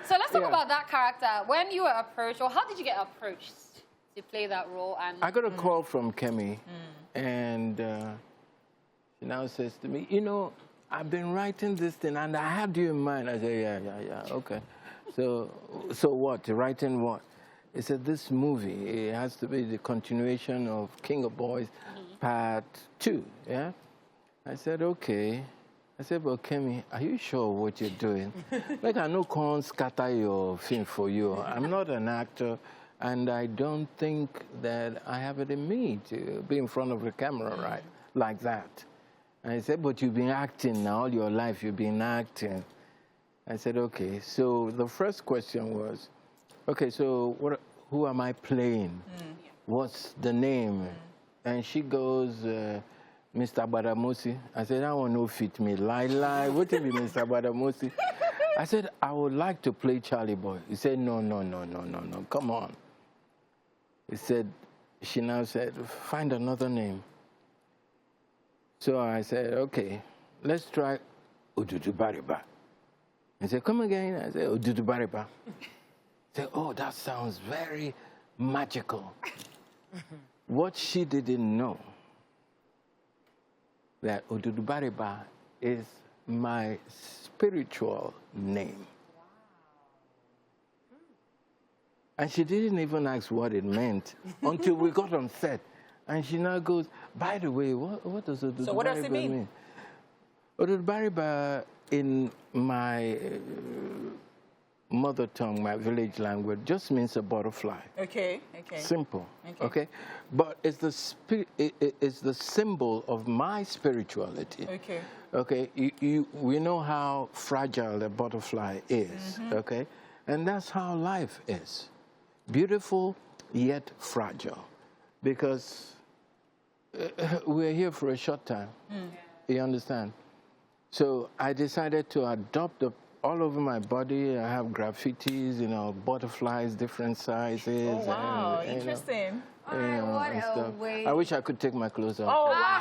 So let's talk about that character. When you were approached, or how did you get approached to play that role? And I got a call from Kemi, and she now says to me, you know, I've been writing this thing, and I had you in mind. I said, yeah, okay. So what? Writing what? He said, this movie, it has to be the continuation of King of Boys Part 2, yeah? I said, okay. I said, but Kemi, are you sure what you're doing? Like, I know can't scatter your film for you. I'm not an actor, and I don't think that I have it in me to be in front of the camera, right, like that. And I said, but you've been acting now, all your life you've been acting. I said, okay. So the first question was, okay, so who am I playing? What's the name? And she goes, Mr. Badamosi. I said, that one no fit me. Lie. What if it Mr. Badamosi? I said, I would like to play Charlie Boy. He said, no, come on. He said, she now said, find another name. So I said, okay, let's try Odudu Bariba. He said, come again. I said, Odudu Bariba. He said, oh, that sounds very magical. What she didn't know, that Odudu Bariba is my spiritual name. And she didn't even ask what it meant until we got on set. And she now goes, by the way, what does Odudu Bariba mean? So what does it mean? Odudu Bariba, in my mother tongue, my village language, just means a butterfly. Okay. Simple. Okay. But it's the symbol of my spirituality. Okay. Okay. We know how fragile a butterfly is. Okay. And that's how life is. Beautiful yet fragile. Because we're here for a short time. You understand? So I decided to adopt all over my body. I have graffitis, you know, butterflies, different sizes. Oh, wow. And, interesting. All right, what a way. I wish I could take my clothes off. Oh, wow.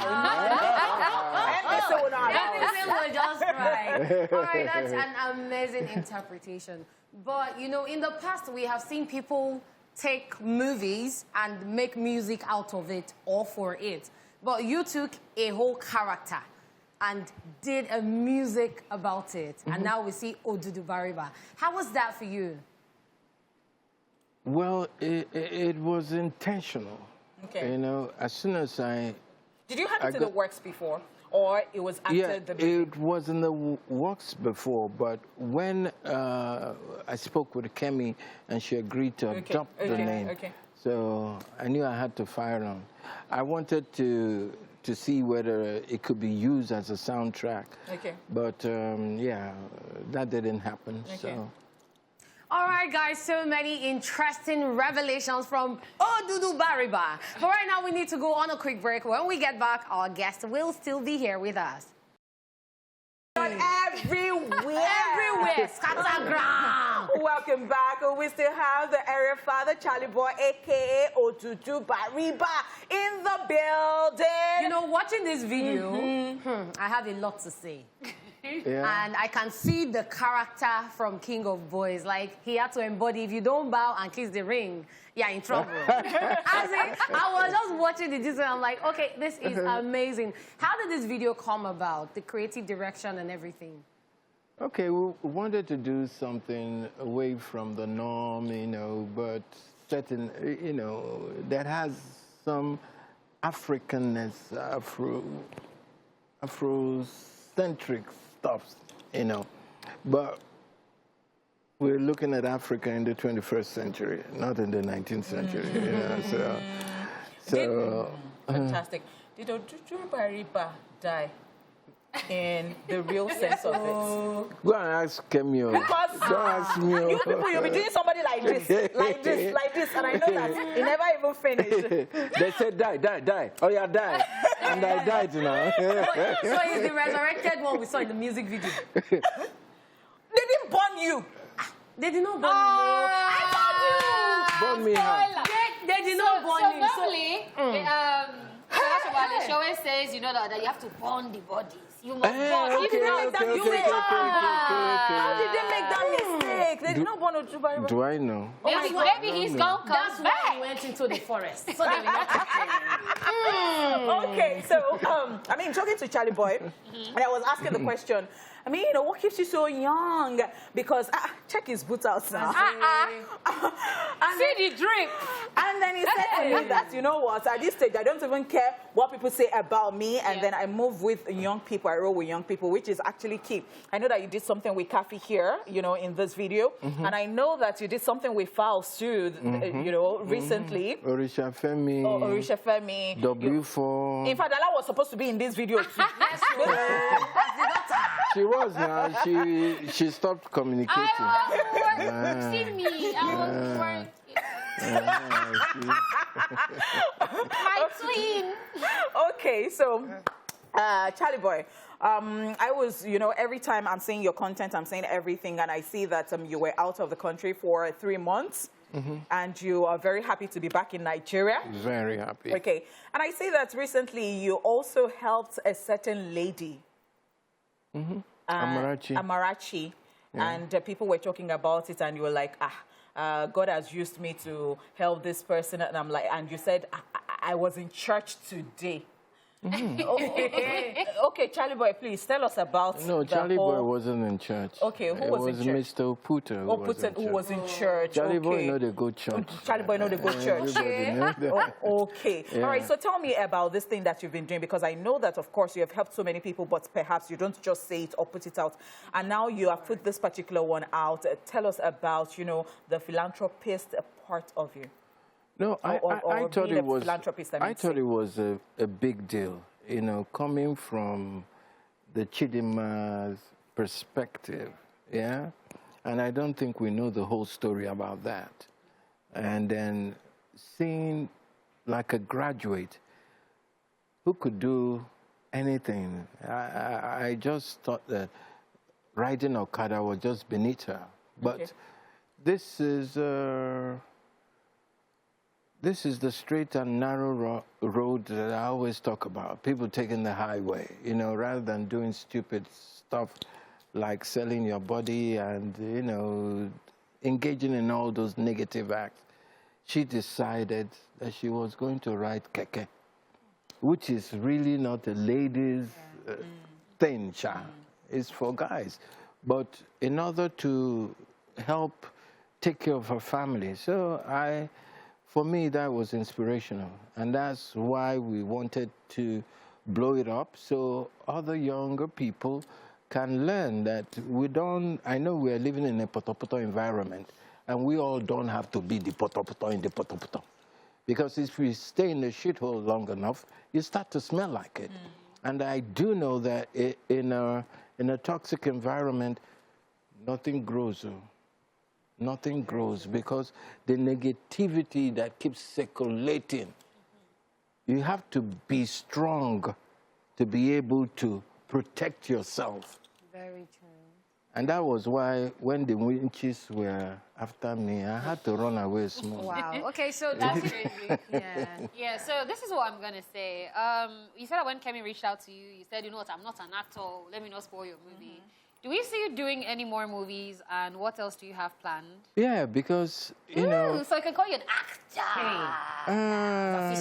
Everything was just right. All right, that's an amazing interpretation. But, you know, in the past, we have seen people take movies and make music out of it or for it. But you took a whole character and did a music about it. And now we see Odudu Bariba. How was that for you? Well, it was intentional. Okay. You know, as soon as I... Did you have it in the works before? Or it was after the music? It was in the works before, but when I spoke with Kemi and she agreed to adopt the name, so I knew I had to fire on. I wanted to see whether it could be used as a soundtrack. Okay. But, yeah, that didn't happen, so... All right, guys, so many interesting revelations from Odudu Bariba. But right now, we need to go on a quick break. When we get back, our guest will still be here with us. Everywhere, scatterground. Welcome back. We still have the area father, Charlie Boy, a.k.a. Odudu Bariba, in the building. You know, watching this video, I have a lot to say. Yeah. And I can see the character from King of Boys. Like, he had to embody, if you don't bow and kiss the ring, you're in trouble. I was just watching the video and I'm like, okay, this is amazing. How did this video come about, the creative direction and everything? Okay, we wanted to do something away from the norm, you know, but certain, you know, that has some Africanness, Afrocentric stuff, you know. But we're looking at Africa in the 21st century, not in the 19th century, you know, so fantastic. Did Odudu Bariba die in the real sense of it? Go and ask Kemio. Because don't ask me. You people, you'll be doing somebody like this, like this, and I know that he never even finished. They said die. Oh yeah, die. And I died now. So he's the resurrected one we saw in the music video. They didn't burn you. They did not burn you. I told you. Burn me how? They did not burn you. So normally, the show always says, you know, that you have to burn the bodies. You must burn. How did they make that mistake? How did they make that mistake? They did not burn Odudu Bariba. Do I know? Maybe he's gone. That's why he went into the forest. So they will not kill him. Okay, so, I mean, talking to Charlie Boy, and I was asking the question, I mean, you know, what keeps you so young? Because, check his boots out now. See the drip. And then he said to me that, you know what, at this stage, I don't even care what people say about me, and then I move with young people, I roll with young people, which is actually key. I know that you did something with Kathy here, you know, in this video, and I know that you did something with Fowls too, you know, recently. Orisha Femi. Oh, Orisha Femi. W4. In fact, Dala was supposed to be in this video too. She was now. She stopped communicating. See me. I was working. My twin. Okay, so Charlie Boy, I was, you know, every time I'm seeing your content, I'm saying everything, and I see that you were out of the country for 3 months, and you are very happy to be back in Nigeria. Very happy. Okay, and I see that recently you also helped a certain lady. Amarachi. Yeah. And people were talking about it, and you were like, God has used me to help this person. And I'm like, and you said, I was in church today. Okay, Charlie Boy, please tell us about No, Charlie Boy wasn't in church. Okay, who was in church? It was Mr. Oputa who was in church. Charlie Boy know they go church. Charlie Boy know they go church. Okay. Yeah. All right, so tell me about this thing that you've been doing, because I know that, of course, you have helped so many people, but perhaps you don't just say it or put it out. And now you have put this particular one out. Tell us about, you know, the philanthropist part of you. No, I thought it was. I thought it was a big deal, you know, coming from the Chidima's perspective, yeah. And I don't think we know the whole story about that. And then seeing like a graduate who could do anything, I just thought that riding Okada was just beneath her. But this is the straight and narrow road that I always talk about. People taking the highway, you know, rather than doing stupid stuff like selling your body and, you know, engaging in all those negative acts. She decided that she was going to ride keke, which is really not a ladies' thing, It's for guys. But in order to help take care of her family. So for me, that was inspirational. And that's why we wanted to blow it up so other younger people can learn that I know we are living in a potopoto environment, and we all don't have to be the potopoto in the potopoto. Because if we stay in the shithole long enough, you start to smell like it. And I do know that in a toxic environment, nothing grows. Nothing grows, because the negativity that keeps circulating, you have to be strong to be able to protect yourself. Very true. And that was why when the winches were after me, I had to run away small. Wow. Okay, so That's crazy. yeah. So this is what I'm going to say. You said that when Kemi reached out to you, you said, you know what, I'm not an actor. Let me not spoil your movie. Do we see you doing any more movies, and what else do you have planned? Yeah, because, you know... So I can call you an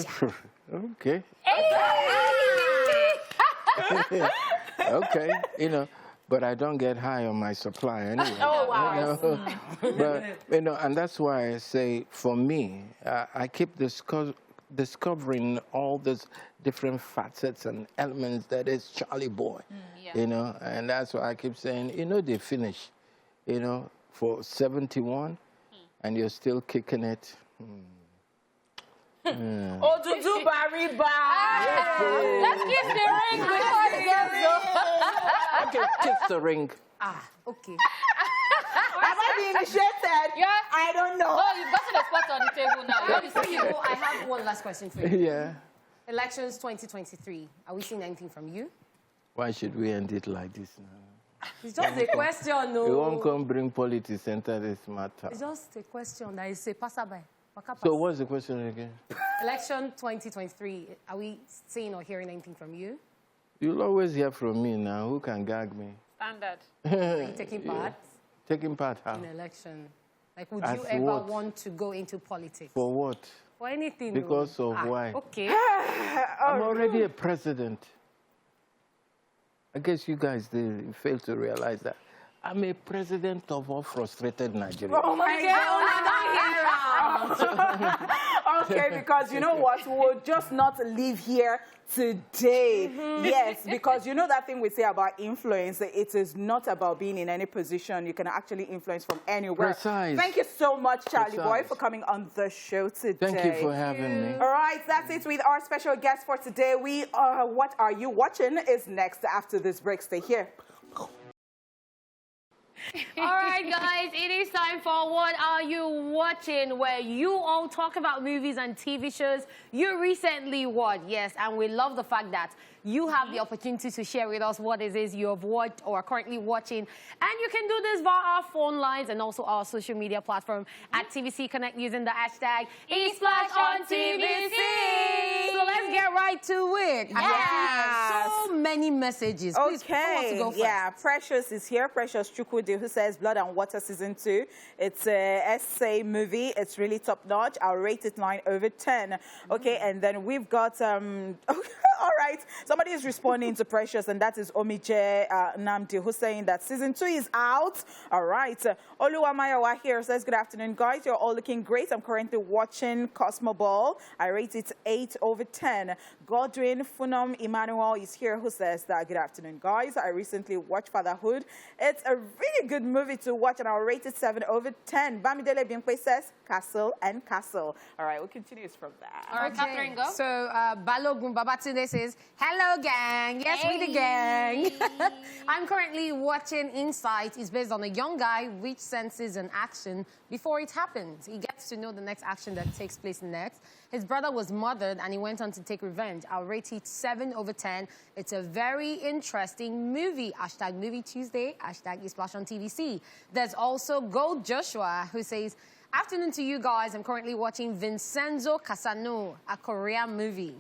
actor. Okay. Okay, you know, but I don't get high on my supply anyway. Oh, wow. You know? But, you know, and that's why I say, for me, I keep discovering all these different facets and elements that is Charlie Boy, you know, and that's why I keep saying, you know, they finish, you know, for 71, and you're still kicking it. Oh, to do Bariba. Let's kiss the ring before the girls go. Okay, kiss the ring. Okay. Have I been initiated? Yeah. I don't know. Oh, you've gotten a spot on the table now. I have one last question for you. Yeah. Elections 2023. Are we seeing anything from you? Why should we end it like this now? It's just a question, no. You won't come bring politics enter this matter. It's just a question that is a passerby. So what's the question again? Election 2023. Are we seeing or hearing anything from you? You'll always hear from me now. Who can gag me? Standard. Are you taking part? Taking part how? In election. Like, would you ever want to go into politics? For what? For anything. Because of why? Okay. I'm already a president. I guess you guys fail to realize that. I'm a president of all frustrated Nigerians. Oh my God. Okay, because you know what? We'll just not leave here today. Yes, because you know that thing we say about influence, it is not about being in any position. You can actually influence from anywhere. Precise. Thank you so much, Charlie Boy, for coming on the show today. Thank you for having me. All right, that's it with our special guest for today. What Are You Watching is next after this break. Stay here. All right, guys, it is time for What Are You Watching, where you all talk about movies and TV shows you recently watched. Yes, and we love the fact that you have the opportunity to share with us what it is you have watched or are currently watching. And you can do this via our phone lines and also our social media platform at TVC Connect using the hashtag ESplashOnTVC. So let's get right to it. Yes. So many messages. Please, who wants to go first? Yeah, Precious is here. Precious Chukwudi, who says Blood and Water Season 2. It's a essay movie. It's really top-notch. I'll rate it 9 over 10. Okay, and then we've got... all right. Somebody is responding to Precious, and that is Omije Namdi, who's saying that Season 2 is out. All right. Oluwamayawa here says, good afternoon, guys. You're all looking great. I'm currently watching Cosmo Ball. I rate it 8 over 10. Godwin Funam Emmanuel is here, who says that, good afternoon, guys. I recently watched Fatherhood. It's a really good movie to watch, and I'll rate it 7 over 10. Bamidele Binkwe says, Castle and Castle. All right, we'll continue from that. All right, Catherine, go. So, Balogun Babatunde says, hello, gang. Yes, we the gang. I'm currently watching Insight. It's based on a young guy which senses an action before it happens. He gets to know the next action that takes place next. His brother was murdered, and he went on to take revenge. I'll rate it 7 over 10. It's a very interesting movie. Hashtag Movie Tuesday. Hashtag ESplashOnTVC. There's also Gold Joshua, who says, afternoon to you guys. I'm currently watching Vincenzo Casano, a Korean movie.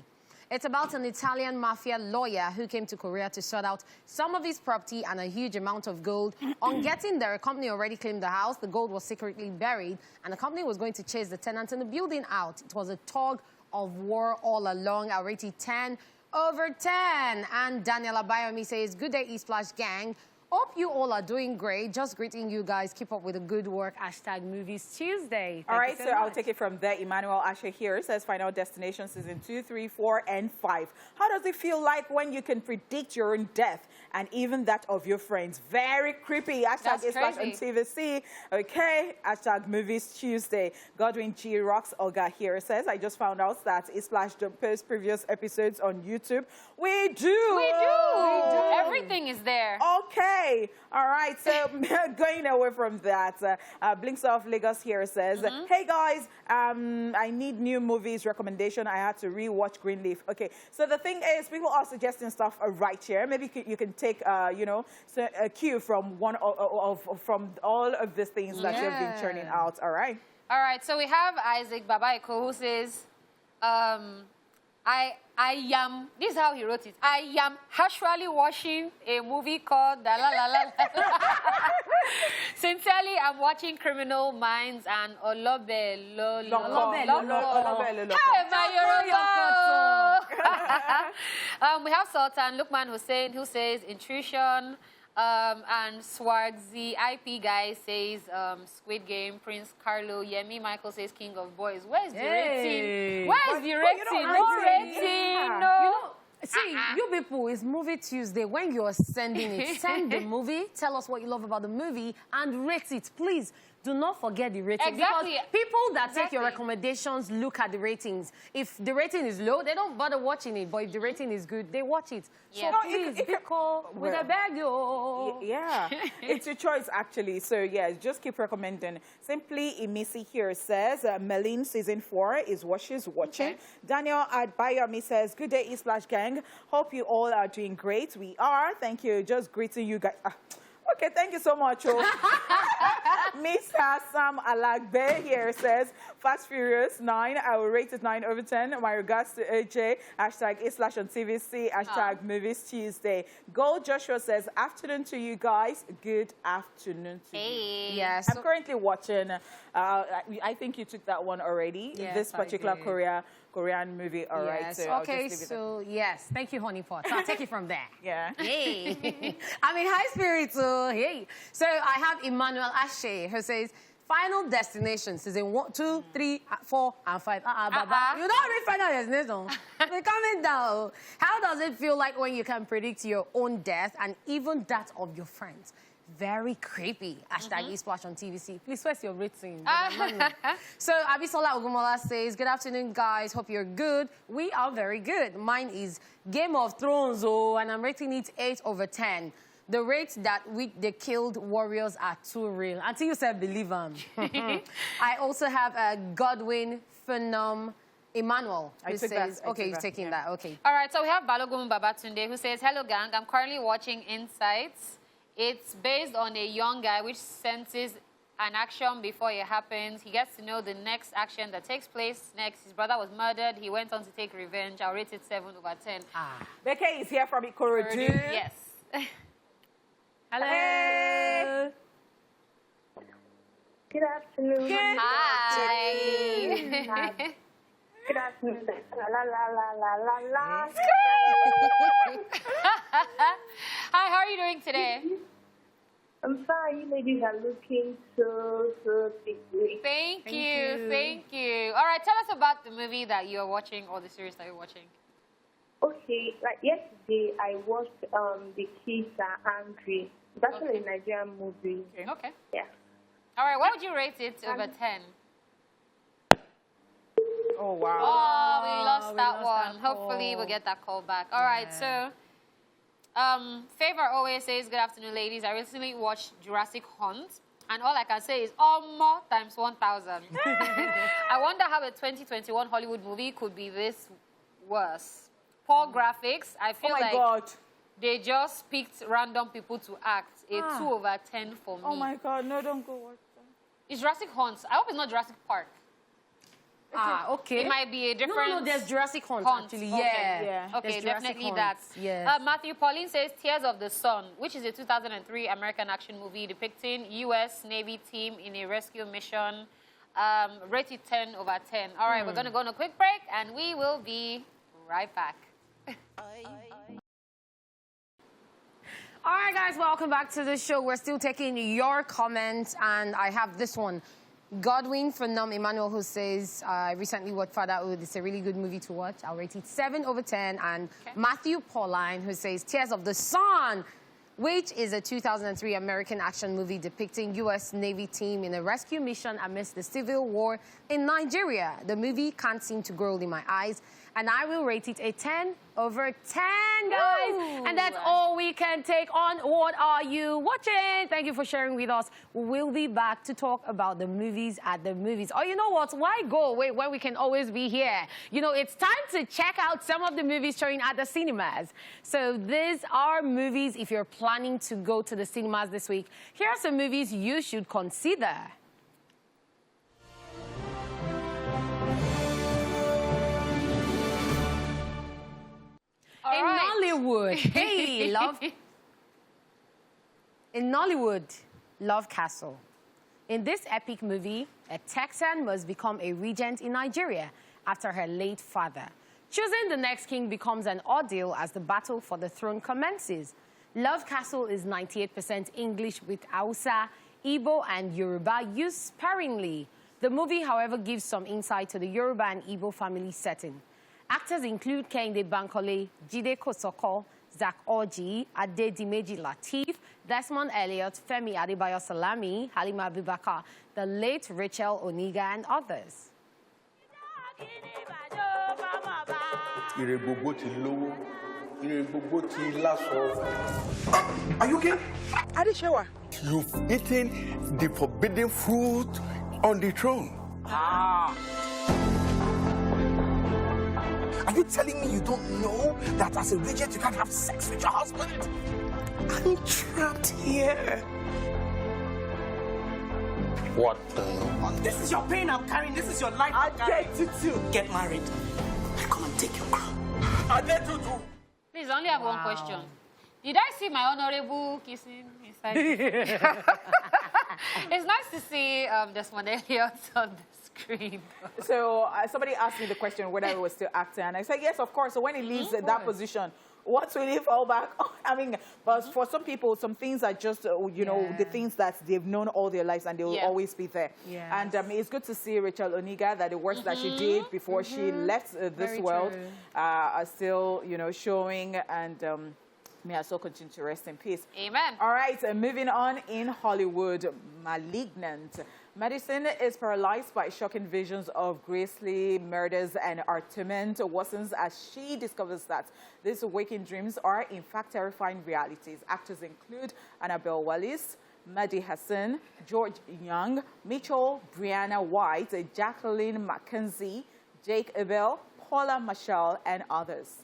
It's about an Italian mafia lawyer who came to Korea to sort out some of his property and a huge amount of gold. On getting there, a company already claimed the house. The gold was secretly buried, and the company was going to chase the tenants in the building out. It was a tug of war all along. I rate it 10 over 10. And Daniel Abayomi says, good day, ESplash gang. Hope you all are doing great. Just greeting you guys. Keep up with the good work. Hashtag Movies Tuesday. All right, so I'll take it from there. Emmanuel Asher here says Final Destination Season 2, 3, 4, and 5. How does it feel like when you can predict your own death and even that of your friends? Very creepy. Hashtag ESplashOnTVC. Okay, hashtag Movies Tuesday. Godwin G. Rocks Olga here says, I just found out that ESplash don't post previous episodes on YouTube. We do. We do. Everything is there. Okay. All right, so going away from that, Blinks of Lagos here says, hey guys, I need new movies recommendation. I had to rewatch Greenleaf. Okay, so the thing is, people are suggesting stuff right here. Maybe you can take, you know, a cue from from all of these things that you've been churning out. All right. All right, so we have Isaac Babaiko, who says, I am, this is how he wrote it, I am actually watching a movie called Da La La La La. Sincerely, I'm watching Criminal Minds and Olobe Lolo. Hey, my Yoruba! We have Sultan Lukman Hussein, who says Intrusion. And Swartzy IP guy says Squid Game. Prince Carlo Yemi Michael says King of Boys. Where's the rating? Where's the rating? No rating. No. You know, see, you people, it's Movie Tuesday. When you're sending it, send the movie. Tell us what you love about the movie and rate it, please. Do not forget the rating. Exactly. Because people that take your recommendations look at the ratings. If the rating is low, they don't bother watching it. But if the rating is good, they watch it. Yeah. So please, with a bag, yeah, it's your choice, actually. So, yeah, just keep recommending. Simply Imisi here says, Meline Season 4 is what she's watching. Okay. Daniel Adbayomi says, good day, ESplash gang. Hope you all are doing great. We are. Thank you. Just greeting you guys. Okay, thank you so much. Mr. Sam Alagbe here says, Fast Furious 9, I will rate it 9 over 10. My regards to AJ, hashtag ESplashOnTVC, hashtag Movies Tuesday. Gold Joshua says, afternoon to you guys. Good afternoon to you. Yes. I'm currently watching, I think you took that one already, Yes, this particular Korean movie, all right? Yes. So I'll Okay, just leave it so yes, thank you, honey pot. So I'll take it from there. Yeah. Yay. I'm in high spirits, so hey. So I have Emmanuel Ashe who says, Final Destination, season 1, 2, 3, 4, and 5. Baba. You don't read Final Destination. We're coming down. How does it feel like when you can predict your own death and even that of your friends? Very creepy. Hashtag ESplashOnTVC. Please, where's your rating? So Abisola Ogumola says, good afternoon, guys. Hope you're good. We are very good. Mine is Game of Thrones, and I'm rating it 8 over 10. The rate that they killed warriors are too real. Until you said believe them. I also have Godwin Phenom Emmanuel, who says, okay, you've taken that, okay. All right, so we have Balogun Babatunde, who says, hello, gang. I'm currently watching Insights. It's based on a young guy which senses an action before it happens. He gets to know the next action that takes place next. His brother was murdered. He went on to take revenge. I'll rate it 7 over 10. Becca is here from Ikorodu. Yes. Hello. Hey. Good afternoon. Hi. Good afternoon. La la la la la la. Hi, how are you doing today? I'm fine. You ladies are looking so pretty. Thank you. All right, tell us about the movie that you're watching or the series that you're watching. Okay, like yesterday I watched The Kids Are Angry. It's actually a Nigerian movie. Okay. Yeah. All right, what would you rate it over 10? Oh, wow. Oh, we lost that one. Hopefully we'll get that call back. All right, so Favor always says, good afternoon, ladies. I recently watched Jurassic Hunt, and all I can say is more times 1,000. I wonder how a 2021 Hollywood movie could be this worse. Poor graphics. I feel like they just picked random people to act. A 2 over 10 for me. Oh, my God. No, don't go watch that. It's Jurassic Hunt. I hope it's not Jurassic Park. Okay. It might be a different... No, there's Jurassic Hunt, actually. Okay. Yeah. Okay, definitely that. Yes. Matthew Pauline says Tears of the Sun, which is a 2003 American action movie depicting U.S. Navy team in a rescue mission. Rated 10 over 10. All right, we're going to go on a quick break, and we will be right back. All right, guys, welcome back to the show. We're still taking your comments, and I have this one. Godwin Phenom Emmanuel, who says, I recently watched Fatherhood. It's a really good movie to watch. I'll rate it 7 over 10. And Matthew Pauline, who says, Tears of the Sun, which is a 2003 American action movie depicting U.S. Navy team in a rescue mission amidst the civil war in Nigeria. The movie can't seem to grow in my eyes, and I will rate it a 10 over 10, guys. Ooh. And that's all we can take on What Are You Watching? Thank you for sharing with us. We'll be back to talk about the movies at the movies. Oh, you know what? Why go away when we can always be here? You know, it's time to check out some of the movies showing at the cinemas. So these are movies, if you're planning to go to the cinemas this week, here are some movies you should consider. In Nollywood, hey, love. In Nollywood, Love Castle. In this epic movie, a Texan must become a regent in Nigeria after her late father. Choosing the next king becomes an ordeal as the battle for the throne commences. Love Castle is 98% English with Hausa, Igbo, and Yoruba used sparingly. The movie, however, gives some insight to the Yoruba and Igbo family setting. Actors include Kehinde Bankole, Jide Kosoko, Zach Orji, Adedimeji Lateef, Desmond Elliott, Femi Adebayo Salami, Halima Abubakar, the late Rachel Oniga, and others. Are you okay? Adishewa. You've eaten the forbidden fruit on the throne. Are you telling me you don't know that as a regent you can't have sex with your husband? I'm trapped here. What do you want? This is your pain I'm carrying. This is your life I'm carrying. I dare you to get married. I come and take your crown. I dare you to. Please, I only have one question. Did I see my honorable kissing inside? It's nice to see Desmond Elliott on the screen. So somebody asked me the question whether he was still acting, and I said yes, of course. So when he leaves that position, what will he fall back on? I mean, but for some people, some things are just, you know, the things that they've known all their lives and they will always be there. Yes. And it's good to see Rachel Oniga that the works that she did before she left this world are still, you know, showing, and may I so continue to rest in peace. Amen. All right, moving on in Hollywood, Malignant. Madison is paralyzed by shocking visions of grisly murders, and Artiment worsens as she discovers that these waking dreams are in fact terrifying realities. Actors include Annabelle Wallis, Mehdi Hassan, George Young, Mitchell, Brianna White, Jacqueline McKenzie, Jake Abel, Paula Marshall, and others.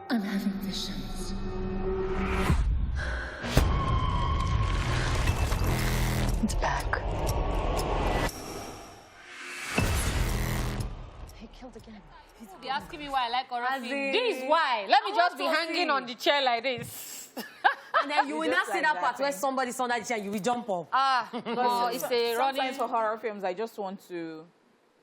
I'm having visions. It's back. He killed again. People be asking me why I like horror films. This is why. Let me just be hanging on the chair like this. And then you will not see that part where somebody's on that chair, you will jump off. Well, it's a running... Sometimes for horror films, I just want to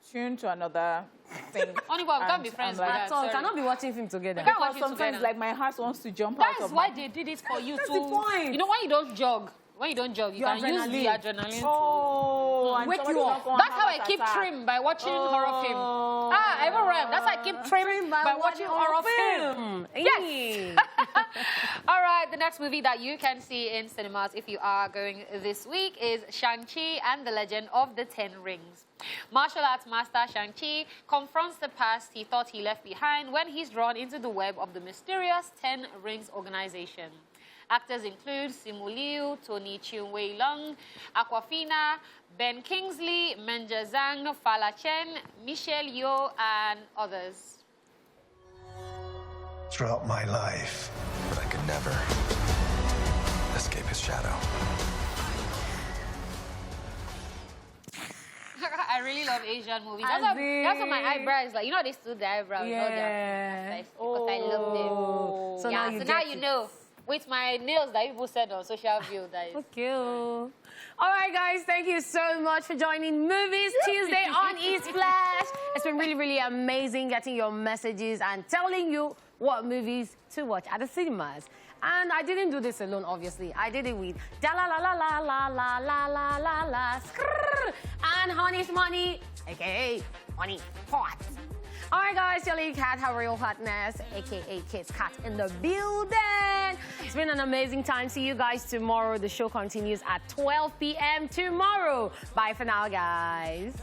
tune to another thing. Only we can't be friends with that. We cannot be watching film together. Because sometimes, like, my heart wants to jump out of That is why they did it for you That's too. the point. You know, when you don't jog, you can use the adrenaline to wake you up. That's how I keep trim by watching horror film. I even rhyme. That's how I keep trim by watching horror film. Yes. All right, the next movie that you can see in cinemas if you are going this week is Shanxi and the Legend of the Ten Rings. Martial arts master Shanxi confronts the past he thought he left behind when he's drawn into the web of the mysterious Ten Rings organization. Actors include Simu Liu, Tony Chiu Wei Lung, Aquafina, Ben Kingsley, Menja Zhang, Fala Chen, Michelle Yeoh, and others. Throughout my life, but I could never escape his shadow. I really love Asian movies. That's why my eyebrows, like, you know, they stood the eyebrows. Yeah. Because I love them. So now you know. With my nails that people said on social view. Okay. All right, guys, thank you so much for joining Movies Tuesday on ESplash. It's been really, really amazing getting your messages and telling you what movies to watch at the cinemas. And I didn't do this alone, obviously. I did it with da la la la la la la la la la la and Honey's Money, aka Honey Hot. All right, guys, your lady cat, her real hotness, a.k.a. Kids Cat in the building. It's been an amazing time. See you guys tomorrow. The show continues at 12 p.m. tomorrow. Bye for now, guys.